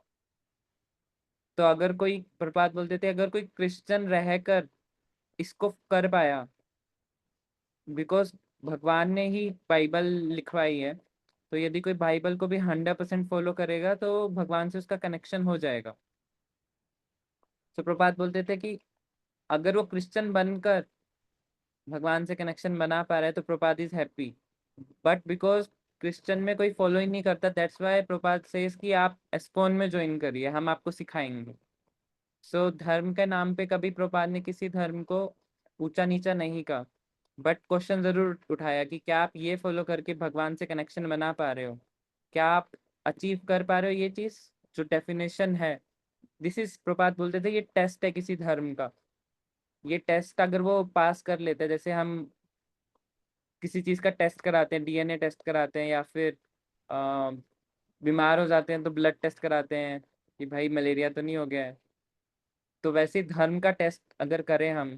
तो अगर कोई, प्रपात बोलते थे, अगर कोई क्रिश्चियन रहकर इसको कर पाया, बिकॉज भगवान ने ही बाइबल लिखवाई है, तो यदि कोई बाइबल को भी 100% फॉलो करेगा तो भगवान से उसका कनेक्शन हो जाएगा। तो प्रभुपाद बोलते थे कि अगर वो क्रिश्चियन बनकर भगवान से कनेक्शन बना पा रहा है तो Prabhupada is happy, but because Christian में कोई फॉलो ही नहीं करता, दैट्स वाई प्रभुपाद सेज कि आप एस्कॉन में ज्वाइन करिए, हम आपको सिखाएंगे। सो धर्म के नाम पे कभी प्रभुपाद ने किसी धर्म को ऊंचा नीचा नहीं कहा, बट क्वेश्चन जरूर उठाया कि क्या आप ये फॉलो करके भगवान से कनेक्शन बना पा रहे हो, क्या आप अचीव कर पा रहे हो ये चीज जो डेफिनेशन है। दिस इज प्रभुपाद बोलते थे ये टेस्ट है किसी धर्म का, ये टेस्ट अगर वो पास कर लेते हैं, जैसे हम किसी चीज का टेस्ट कराते हैं, डीएनए टेस्ट कराते हैं, या फिर बीमार हो जाते हैं तो ब्लड टेस्ट कराते हैं कि भाई मलेरिया तो नहीं हो गया है, तो वैसे ही धर्म का टेस्ट अगर करें हम,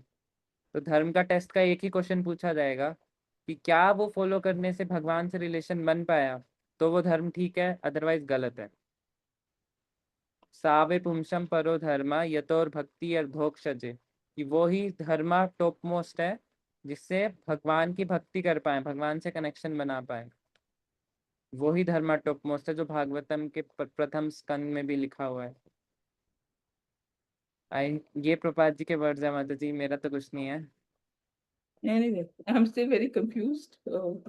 तो धर्म का टेस्ट का एक ही क्वेश्चन पूछा जाएगा कि क्या वो फॉलो करने से भगवान से रिलेशन बन पाया, तो वो धर्म ठीक है, अदरवाइज गलत है। सावे पुंसम परो धर्मा यतोर भक्ति अर्धोक्षजे, कि वो ही धर्मा टॉप मोस्ट है जिससे भगवान की भक्ति कर पाए, भगवान से कनेक्शन बना पाए, वो ही धर्मा टॉप मोस्ट है जो भागवतम के प्रथम स्कंद में भी लिखा हुआ है। आई ये प्रपात जी के वर्ड्स है माता जी, मेरा तो कुछ नहीं है। Anyway, I'm still very confused.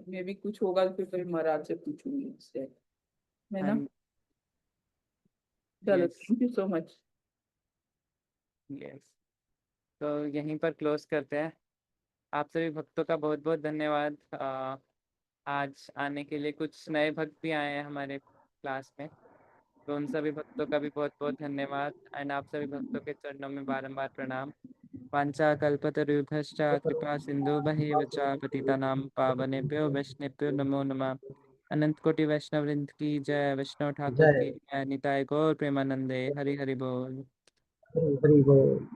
Maybe कुछ होगा तो फिर महाराज से पूछूंगी इससे, है ना? चलो, yes thank you so much. Yes, तो यहीं पर क्लोज करते हैं। आप सभी भक्तों का बहुत बहुत धन्यवाद आज आने के लिए। कुछ नए भक्त भी आए हैं हमारे क्लास में, तो उन सभी भक्तों का भी बहुत बहुत धन्यवाद। एंड आप सभी भक्तों के चरणों में बारंबार प्रणाम। वाञ्छा कल्पतरुभ्यश्च कृपा सिन्धुभ्यैव च पतितानां पावनेभ्यो वैष्णवेभ्यो नमो नमः। अनंत कोटि वैष्णव वृंद की जय, वैष्णव ठाकुर जय की जय, निताय गौर प्रेमानंदे, हरि हरि बोल। हरि हरि बोल।